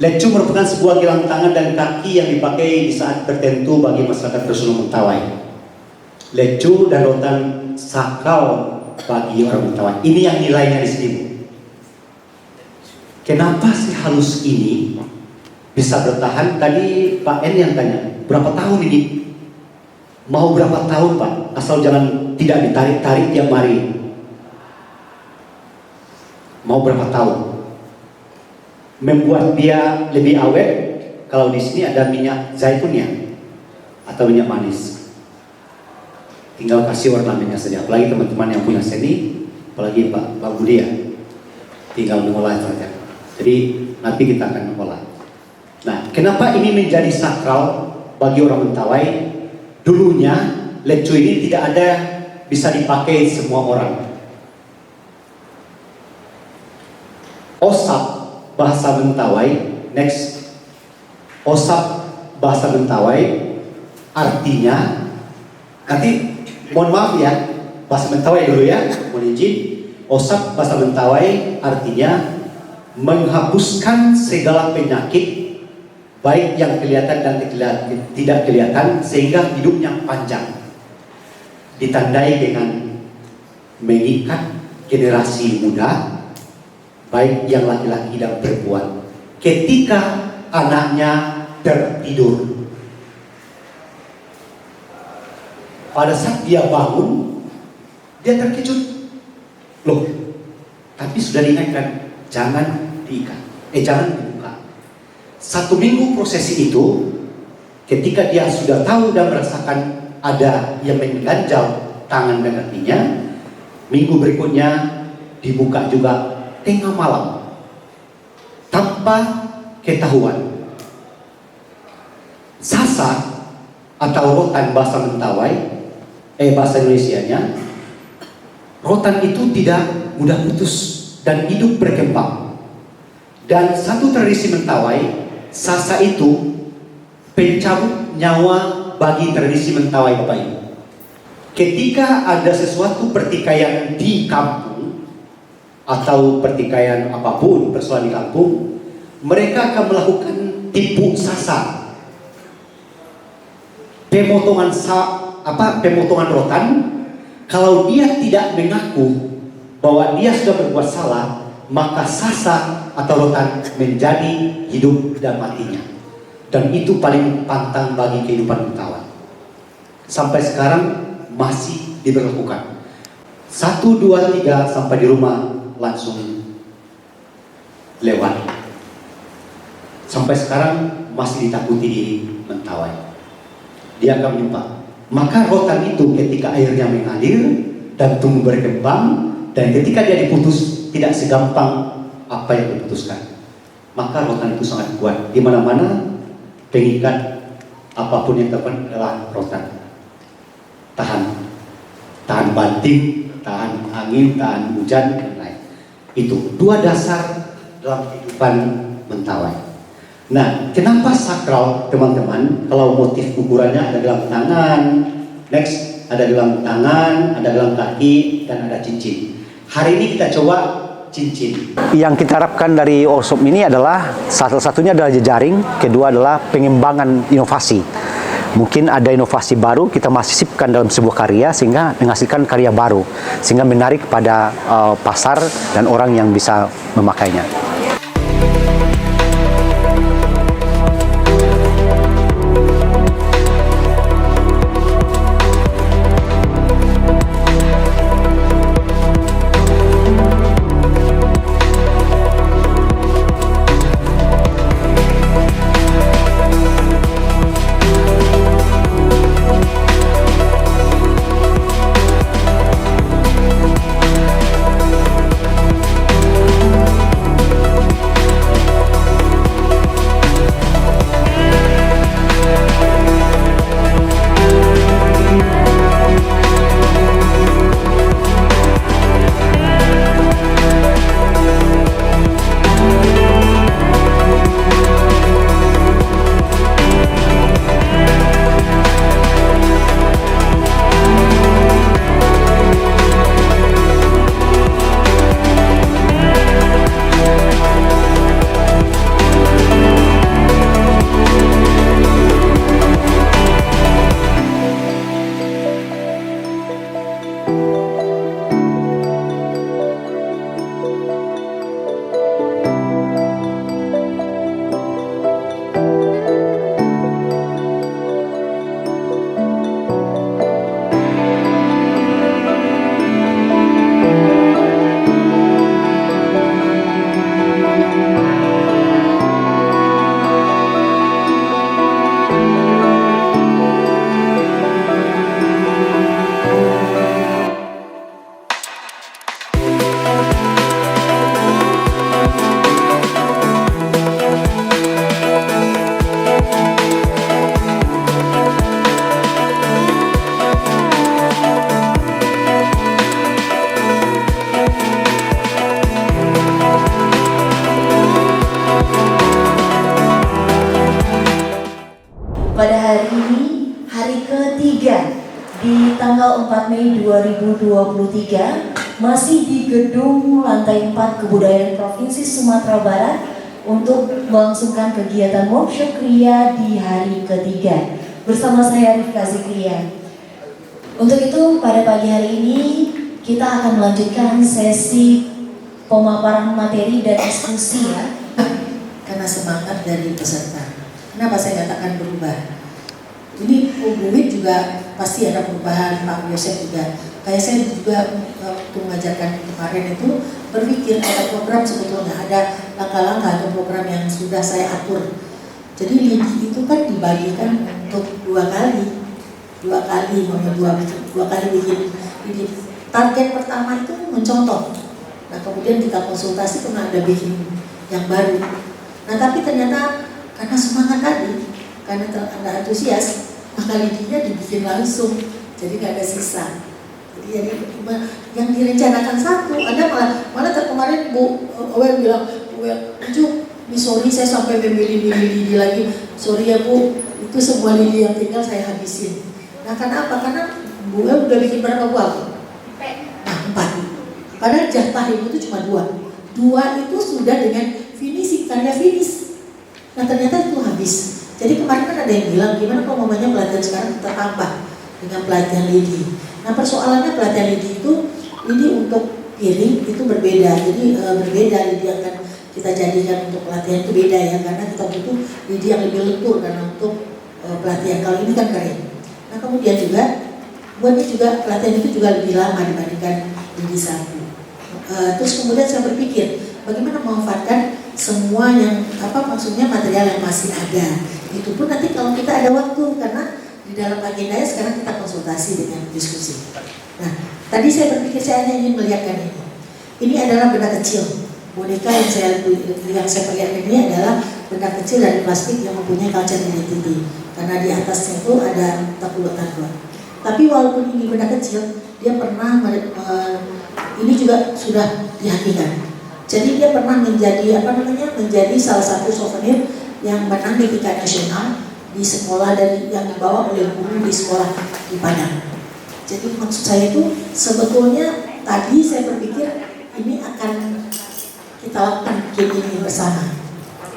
Speaker 10: lecu merupakan sebuah gelang tangan dan kaki yang dipakai di saat tertentu bagi masyarakat tradisional Mentawai. Lecu dan rotan sakral bagi orang Mentawai. Ini yang nilainya di sini. Kenapa si halus ini bisa bertahan? Tadi Pak N yang tanya, berapa tahun ini? Mau berapa tahun Pak? Asal jangan tidak ditarik-tarik tiap hari. Mau berapa tahun? Membuat dia lebih awet. Kalau di sini ada minyak zaitunnya atau minyak manis, tinggal kasih warna minyak saja. Apalagi teman-teman yang punya seni, apalagi Pak Budi ya, tinggal mengolah saja. Jadi nanti kita akan mengolah. Nah, kenapa ini menjadi sakral bagi orang Mentawai? Dulunya lecu ini tidak ada bisa dipakai semua orang. Osap bahasa Mentawai, next. Osap bahasa Mentawai artinya, nanti mohon maaf ya, bahasa Mentawai dulu ya, mohon izin. Osap bahasa Mentawai artinya menghapuskan segala penyakit, baik yang kelihatan dan tidak kelihatan, sehingga hidupnya panjang. Ditandai dengan mengikat generasi muda, baik yang laki-laki dan perempuan, ketika anaknya tertidur. Pada saat dia bangun, dia terkejut. Loh, tapi sudah diingatkan, jangan diikat, jangan dibuka. 1 minggu prosesi itu, ketika dia sudah tahu dan merasakan ada yang mengganjal tangan dan kakinya, minggu berikutnya dibuka juga tengah malam tanpa ketahuan. Sasa atau rotan bahasa Mentawai, bahasa Indonesianya, rotan itu tidak mudah putus dan hidup berkembang. Dan satu tradisi Mentawai, sasa itu pencabut nyawa bagi tradisi Mentawai Bapak Ibu. Ketika ada sesuatu pertikaian di kampung atau pertikaian apapun, persoalan di kampung, mereka akan melakukan tipu sasa, pemotongan pemotongan rotan. Kalau dia tidak mengaku bahwa dia sudah berbuat salah, maka sasa atau rotan menjadi hidup dan matinya. Dan itu paling pantang bagi kehidupan Mentawai. Sampai sekarang masih diberlakukan. 1, 2, 3 sampai di rumah langsung lewat. Sampai sekarang masih ditakuti di Mentawai. Dia akan menyumpah. Maka rotan itu ketika airnya mengalir dan tumbuh berkembang, dan ketika dia diputus tidak segampang apa yang diputuskan. Maka rotan itu sangat kuat. Di mana-mana pengikat apapun yang terpandang adalah rotan. Tahan banting, tahan angin, tahan hujan, dan lain. Itu 2 dasar dalam kehidupan Mentawai. Nah, kenapa sakral teman-teman? Kalau motif ukurannya ada gelang tangan, next ada gelang tangan, ada gelang kaki, dan ada cincin. Hari ini kita coba cincin.
Speaker 13: Yang kita harapkan dari workshop ini adalah salah satunya adalah jejaring, kedua adalah pengembangan inovasi. Mungkin ada inovasi baru kita masih sisipkan dalam sebuah karya sehingga menghasilkan karya baru, sehingga menarik pada pasar dan orang yang bisa memakainya.
Speaker 1: tanggal 4 Mei 2023 masih di gedung lantai 4 Kebudayaan Provinsi Sumatera Barat untuk melangsungkan kegiatan workshop kriya di hari ketiga bersama saya Rifka Zikria. Untuk itu pada pagi hari ini kita akan melanjutkan sesi pemaparan materi dan diskusi ya.
Speaker 11: Karena semangat dari peserta. Kenapa saya katakan berubah? Ini Bu Wid juga pasti ada perubahan, Pak Yosef juga. Kayak saya juga waktu mengajarkan kemarin itu berpikir ada program sebetulnya, ada langkah-langkah atau program yang sudah saya atur. Jadi LIDI itu kan dibagikan untuk dua kali bikin LIDI. Target pertama itu mencontoh. Nah kemudian kita konsultasi pernah ada bikin yang baru. Nah tapi ternyata karena semangat tadi, karena ada antusias, maka LIDI-nya dibikin langsung, jadi nggak ada sisa. Jadi yang direncanakan satu, ada malah kemarin Bu Owel bilang, Ju, sorry saya sampai memilih LIDI lagi, sorry ya Bu, itu semua LIDI yang tinggal saya habisin. Nah kenapa? Karena Bu Owel udah bikin berapa buah? Nah 4. Padahal jatah Ibu itu cuma 2. 2 itu sudah dengan finishing, karya finish. Nah ternyata itu habis. Jadi kemarin kan ada yang bilang, gimana kalau mamanya pelatihan sekarang kita tambah dengan pelatihan LIDI. Nah persoalannya pelatihan LIDI itu, ini untuk piring itu berbeda. Jadi berbeda LIDI akan kita jadikan untuk pelatihan itu beda ya, karena kita butuh LIDI yang lebih lentur karena untuk pelatihan. Kalau ini kan keren. Nah kemudian juga, buatnya juga pelatihan itu juga lebih lama dibandingkan LIDI 1. Terus kemudian saya berpikir, bagaimana memanfaatkan semua yang maksudnya material yang masih ada. Itu pun nanti kalau kita ada waktu, karena di dalam agendanya sekarang kita konsultasi dengan diskusi. Nah, tadi saya berpikir saya hanya ingin melihatkan ini. Ini adalah benda kecil. Boneka yang saya perlihatkan ini adalah benda kecil dari plastik yang mempunyai culture identity. Karena di atasnya itu ada takulo-takulo. Tapi walaupun ini benda kecil, dia pernah ini juga sudah dihakikan. Jadi dia pernah menjadi menjadi salah satu souvenir yang menang di tingkat nasional di sekolah dari yang dibawa oleh guru di sekolah di Padang. Jadi maksud saya itu sebetulnya tadi saya berpikir ini akan kita lakukan ini bersama.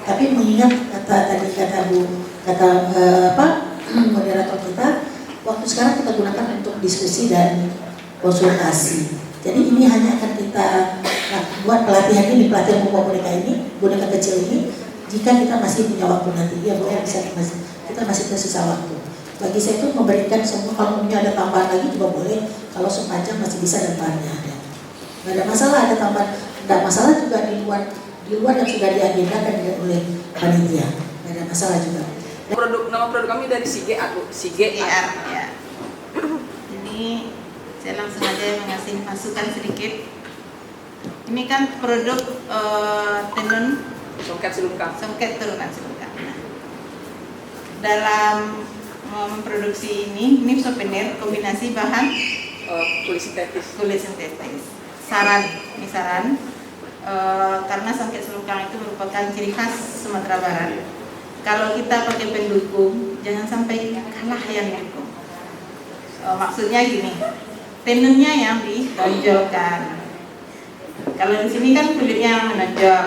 Speaker 11: Tapi mengingat kata moderator kita, waktu sekarang kita gunakan untuk diskusi dan konsultasi. Jadi ini hanya akan kita buat pelatihan pokok boneka kecil ini, jika kita masih punya waktu nanti, ya boleh kita masih tersisa waktu. Bagi saya itu memberikan semua, kalau punya ada tambahan lagi juga boleh, kalau sepanjang masih bisa dan bahannya ada. Nggak ada masalah ada tambahan, nggak masalah juga di luar yang sudah diagendakan oleh panitia, nggak ada masalah juga.
Speaker 4: Nama produk kami dari Sige
Speaker 8: ya. Ini saya langsung aja mengasih masukan sedikit. Ini kan produk tenun
Speaker 4: songket
Speaker 8: turunan selungkang. Nah, dalam memproduksi ini souvenir kombinasi bahan
Speaker 4: kulit sintetis.
Speaker 8: Saran karena songket selungkang itu merupakan ciri khas Sumatera Barat. Kalau kita pakai pendukung, jangan sampai kalah yang didukung. Maksudnya gini, tenunnya yang ditonjolkan. Kalau di sini kan kulitnya yang menonjol.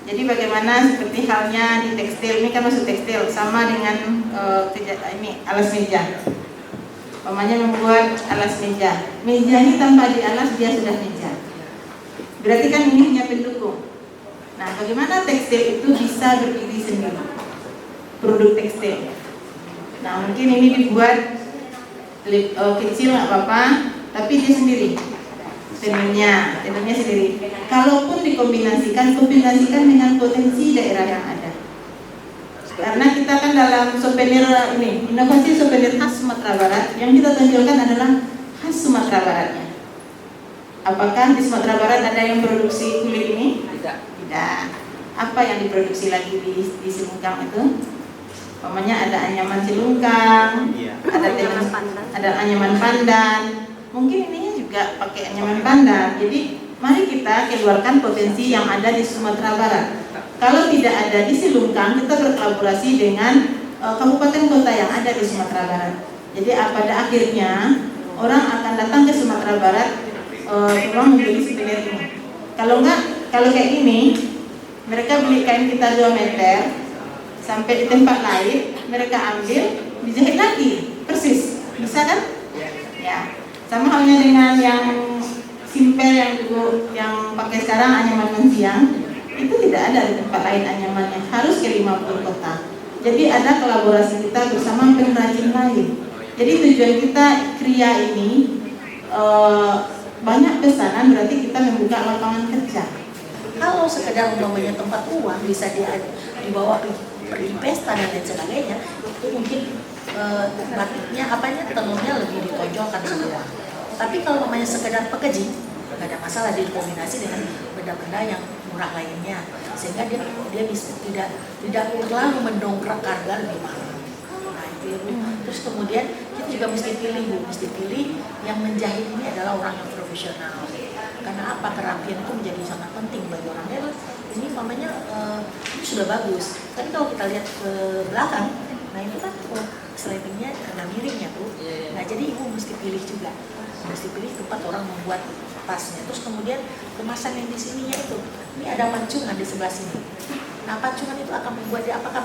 Speaker 8: Jadi bagaimana seperti halnya di tekstil, ini kan masuk tekstil sama dengan ini alas meja. Pamannya membuat alas meja. Meja ini tanpa dialas dia sudah meja. Berarti kan ini punya pendukung. Nah, bagaimana tekstil itu bisa berdiri sendiri? Produk tekstil. Nah, mungkin ini dibuat kecil nggak apa-apa, tapi dia sendiri. Tenunnya sendiri. Kalaupun kombinasikan dengan potensi daerah yang ada. Karena kita kan dalam souvenir ini, inovasi souvenir khas Sumatera Barat, yang kita tonjolkan adalah khas Sumatera Baratnya. Apakah di Sumatera Barat ada yang produksi kulit ini? Tidak. Apa yang diproduksi lagi di Selungkang itu? Umpamanya ada anyaman Selungkang, ada anyaman pandan. Mungkin ininya juga pakai anyaman pandan. Jadi mari kita keluarkan potensi yang ada di Sumatera Barat. Kalau tidak ada di Selungkang, kita berkolaborasi dengan kabupaten kota yang ada di Sumatera Barat. Jadi pada akhirnya
Speaker 7: orang akan datang ke Sumatera Barat pulang membeli souvenir ini. Kalau kayak gini, mereka beli kain kita 2 meter, sampai di tempat lain mereka ambil, dijahit lagi, persis, bisa kan? Ya, sama halnya dengan yang simpel yang dulu yang pakai sekarang anyaman mendiang, itu tidak ada di tempat lain anyamannya, harus ke 50 kota. Jadi ada kolaborasi kita bersama pengrajin lain. Jadi tujuan kita Kria ini banyak pesanan, berarti kita membuka lapangan kerja.
Speaker 12: Kalau sekedar umpamanya tempat uang bisa dibawa pergi pesta dan lain sebagainya, itu mungkin batiknya telurnya lebih ditonjolkan semua. Tapi kalau umpamanya sekedar packaging, nggak ada masalah dikombinasi dengan benda-benda yang murah lainnya, sehingga dia bisa tidak terlalu mendongkrak harga lebih mahal. Nah itu. Terus kemudian kita juga mesti pilih yang menjahit ini adalah orang yang profesional. Karena apa, kerapian itu menjadi sangat penting bagi orang. Ini umpamanya ini sudah bagus. Tapi kalau kita lihat ke belakang, nah itu kan slidingnya agak miring ya Bu. Nah jadi ibu mesti pilih juga, mesti pilih tempat orang membuat tasnya. Terus kemudian kemasan yang di sininya itu, ini ada pancungan di sebelah sini. Nah pancungan itu akan membuat dia apakah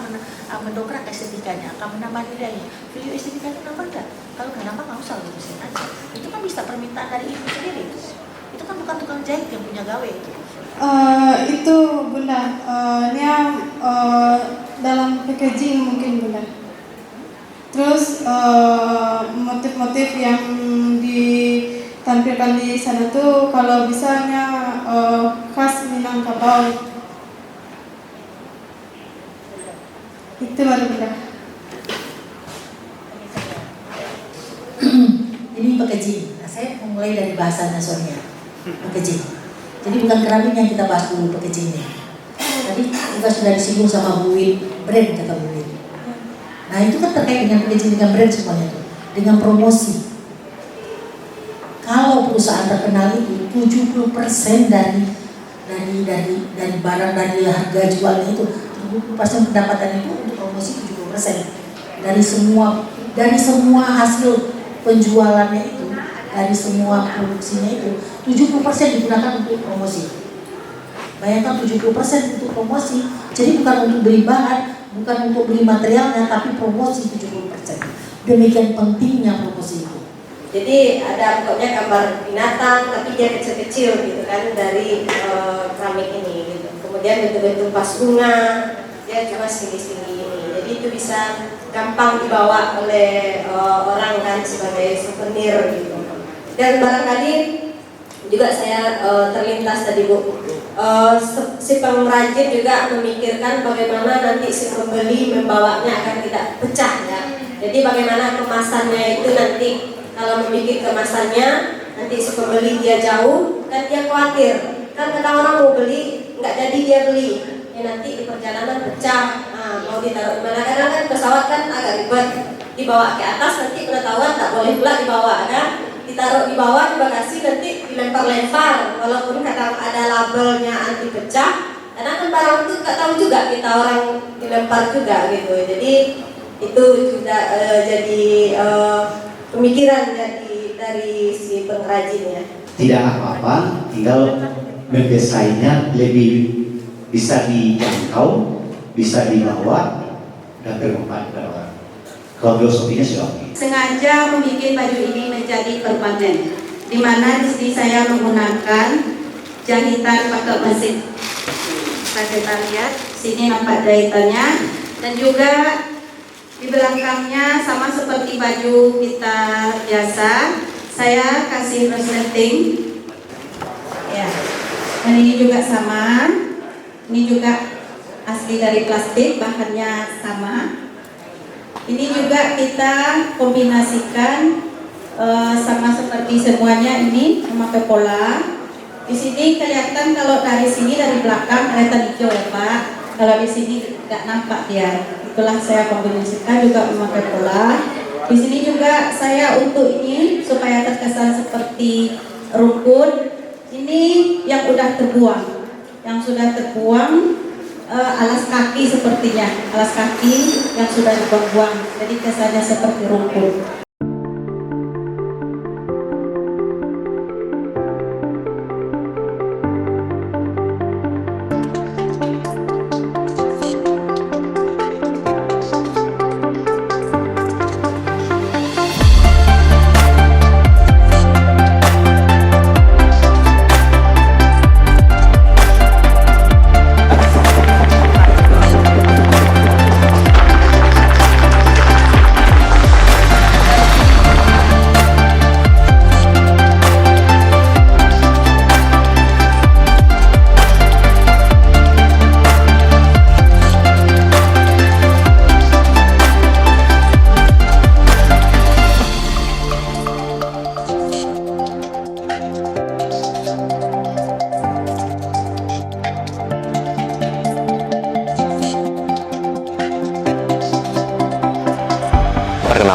Speaker 12: mendongkrak estetikanya, akan menambah nilainya. Value estetikanya nambah enggak? Kalau nggak nambah nggak usah lurusin aja. Itu kan bisa permintaan dari ibu sendiri. Itu kan bukan tukang jahit yang punya gawe itu.
Speaker 14: Itu Bunda, dia dalam packaging mungkin Bunda. Terus motif-motif yang ditampilkan di sana tuh kalau bisanya khas Minangkabau. Itu baru Bunda.
Speaker 12: Ini packaging. Nah, saya mulai dari bahasanya Sonia. Packaging. Jadi bukan keramik yang kita bahas dulu packagingnya. Tadi kita sudah disinggung sama Bu Win, brand kata Bu Win. Nah itu kan terkait dengan packaging, dengan brand semuanya itu, dengan promosi. Kalau perusahaan terkenal itu 70% dari barang, dari harga jualnya itu 70% pendapatan itu untuk promosi, 70% dari semua hasil penjualannya itu, dari semua produksinya itu 70% digunakan untuk promosi. Bayangkan 70% untuk promosi, jadi bukan untuk beli bahan, bukan untuk beli materialnya, tapi promosi 70%. Demikian pentingnya promosi itu.
Speaker 15: Jadi ada pokoknya gambar binatang, tapi dia kecil-kecil gitu kan dari keramik ini gitu. Kemudian bentuk-bentuk pas bunga, dia cuma segini-segini ini. Jadi itu bisa gampang dibawa oleh orang kan sebagai souvenir gitu. Dan barangkali juga saya terlintas tadi Bu, si pengrajin juga memikirkan bagaimana nanti si pembeli membawanya agar tidak pecah ya. Jadi bagaimana kemasannya itu nanti, kalau memikir kemasannya nanti si pembeli dia jauh kan dia khawatir kan kadang orang mau beli nggak jadi dia beli ya, nanti di perjalanan pecah, mau ditaruh di mana, kadang kan pesawat kan agak ribet dibawa ke atas, nanti pengetahuan tak boleh pula dibawa kan, ditaruh di bawah di bagasi, nanti dilempar-lempar walaupun kadang ada labelnya anti pecah, karena kan barang itu nggak tahu juga kita orang dilempar juga gitu. Jadi itu juga jadi pemikiran dari si pengrajinnya.
Speaker 10: Tidak apa-apa, tinggal mendesainnya lebih bisa dijangkau, bisa dibawa dan bermanfaat kepada orang. Kalau filosofinya silahkan.
Speaker 7: Sengaja membuat baju ini menjadi permanen, di mana di sini saya menggunakan jahitan pakai mesin. Kita lihat sini nampak jahitannya, dan juga di belakangnya sama seperti baju kita biasa, saya kasih resleting. Ya, dan ini juga sama. Ini juga asli dari plastik, bahannya sama. Ini juga kita kombinasikan sama seperti semuanya ini memakai pola. Di sini kelihatan kalau dari sini dari belakang kelihatan hijau ya Pak. Kalau di sini nggak nampak dia. Itulah saya kombinasikan juga memakai pola. Di sini juga saya untuk ini supaya terkesan seperti rukun. Ini yang udah terbuang, yang sudah terbuang. Alas kaki sepertinya, alas kaki yang sudah dibuang-buang, jadi kesannya seperti rumput.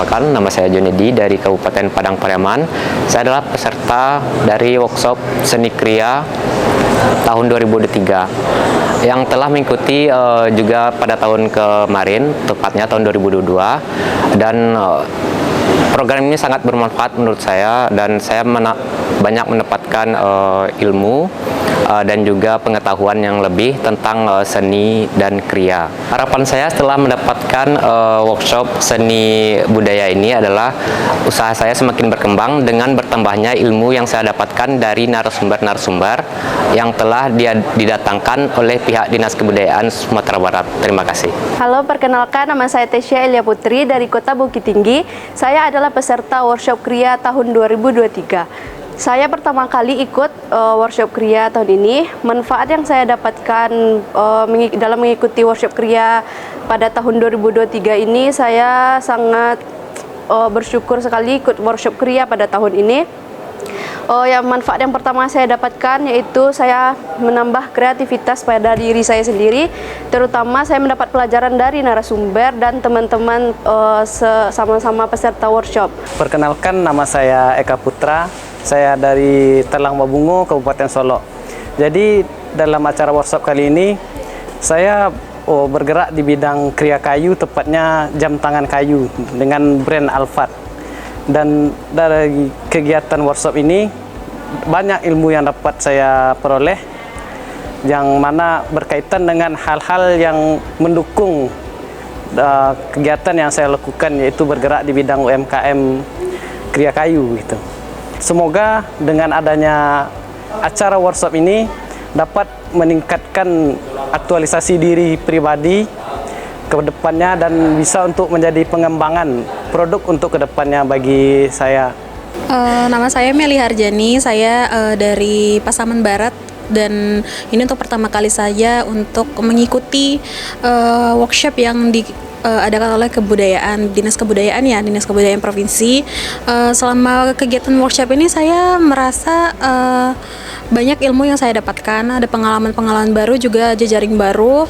Speaker 16: Perkenalkan, nama saya Junedi dari Kabupaten Padang Pariaman. Saya adalah peserta dari workshop Seni Kriya tahun 2023 yang telah mengikuti juga pada tahun kemarin, tepatnya tahun 2022, dan program ini sangat bermanfaat menurut saya, dan saya banyak mendapatkan ilmu dan juga pengetahuan yang lebih tentang seni dan kriya. Harapan saya setelah mendapatkan workshop seni budaya ini adalah usaha saya semakin berkembang dengan bertambahnya ilmu yang saya dapatkan dari narasumber-narasumber yang telah didatangkan oleh pihak Dinas Kebudayaan Sumatera Barat. Terima kasih.
Speaker 17: Halo, perkenalkan, nama saya Tesya Elia Putri dari Kota Bukit Tinggi. Saya adalah peserta workshop kriya tahun 2023. Saya pertama kali ikut workshop kriya tahun ini. Manfaat yang saya dapatkan dalam mengikuti workshop kriya pada tahun 2023 ini, saya sangat bersyukur sekali ikut workshop kriya pada tahun ini. Manfaat yang pertama saya dapatkan yaitu saya menambah kreativitas pada diri saya sendiri, terutama saya mendapat pelajaran dari narasumber dan teman-teman sama-sama peserta workshop.
Speaker 18: Perkenalkan, nama saya Eka Putra, saya dari Telang Mabungo, Kabupaten Solok. Jadi dalam acara workshop kali ini saya bergerak di bidang kriya kayu, tepatnya jam tangan kayu dengan brand Alphard. Dan dari kegiatan workshop ini banyak ilmu yang dapat saya peroleh, yang mana berkaitan dengan hal-hal yang mendukung kegiatan yang saya lakukan, yaitu bergerak di bidang UMKM kriya kayu gitu. Semoga dengan adanya acara workshop ini dapat meningkatkan aktualisasi diri pribadi ke depannya dan bisa untuk menjadi pengembangan produk untuk ke depannya bagi saya.
Speaker 19: Nama saya Meli Harjani, saya dari Pasaman Barat, dan ini untuk pertama kali saya untuk mengikuti workshop yang diadakan oleh Dinas Kebudayaan Provinsi. Selama kegiatan workshop ini saya merasa banyak ilmu yang saya dapatkan, ada pengalaman-pengalaman baru, juga jejaring baru,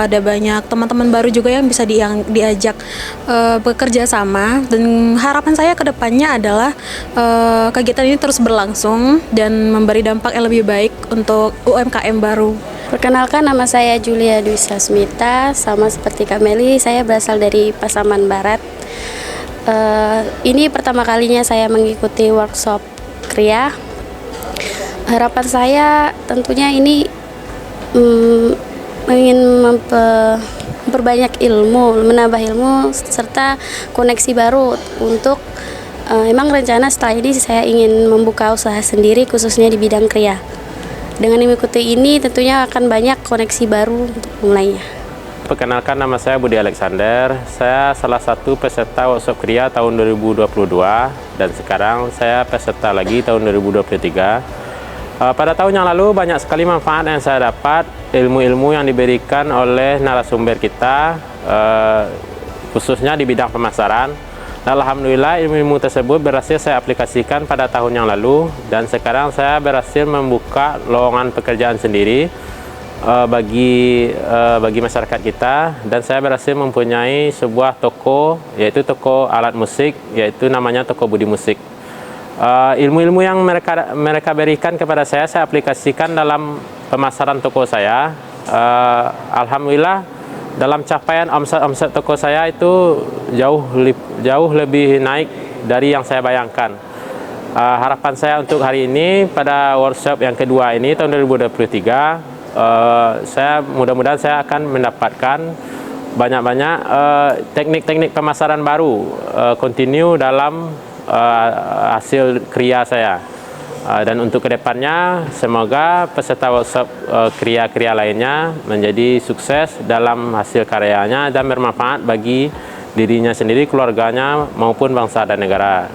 Speaker 19: ada banyak teman-teman baru juga yang bisa diajak bekerja sama, dan harapan saya ke depannya adalah kegiatan ini terus berlangsung dan memberi dampak yang lebih baik untuk UMKM baru.
Speaker 20: Perkenalkan, nama saya Julia Dwi Sasmita, sama seperti Kameli, saya berasal dari Pasaman Barat. Ini pertama kalinya saya mengikuti workshop kriya. Harapan saya tentunya ini ingin memperbanyak ilmu, menambah ilmu, serta koneksi baru untuk emang rencana setelah ini saya ingin membuka usaha sendiri khususnya di bidang kriya. Dengan mengikuti ini tentunya akan banyak koneksi baru untuk memulainya.
Speaker 21: Perkenalkan, nama saya Budi Alexander. Saya salah satu peserta workshop kriya tahun 2022 dan sekarang saya peserta lagi tahun 2023. Pada tahun yang lalu banyak sekali manfaat yang saya dapat, ilmu-ilmu yang diberikan oleh narasumber kita, khususnya di bidang pemasaran. Alhamdulillah ilmu-ilmu tersebut berhasil saya aplikasikan pada tahun yang lalu, dan sekarang saya berhasil membuka lowongan pekerjaan sendiri bagi masyarakat kita, dan saya berhasil mempunyai sebuah toko, yaitu toko alat musik, yaitu namanya Toko Budi Musik. Ilmu-ilmu yang mereka berikan kepada saya aplikasikan dalam pemasaran toko saya. Alhamdulillah dalam capaian omset toko saya itu jauh lebih naik dari yang saya bayangkan. Harapan saya untuk hari ini pada workshop yang kedua ini tahun 2023, saya mudah-mudahan saya akan mendapatkan banyak-banyak teknik-teknik pemasaran baru, continue dalam hasil kriya saya. Dan untuk kedepannya semoga peserta workshop kriya-kriya lainnya menjadi sukses dalam hasil karyanya dan bermanfaat bagi dirinya sendiri, keluarganya maupun bangsa dan negara.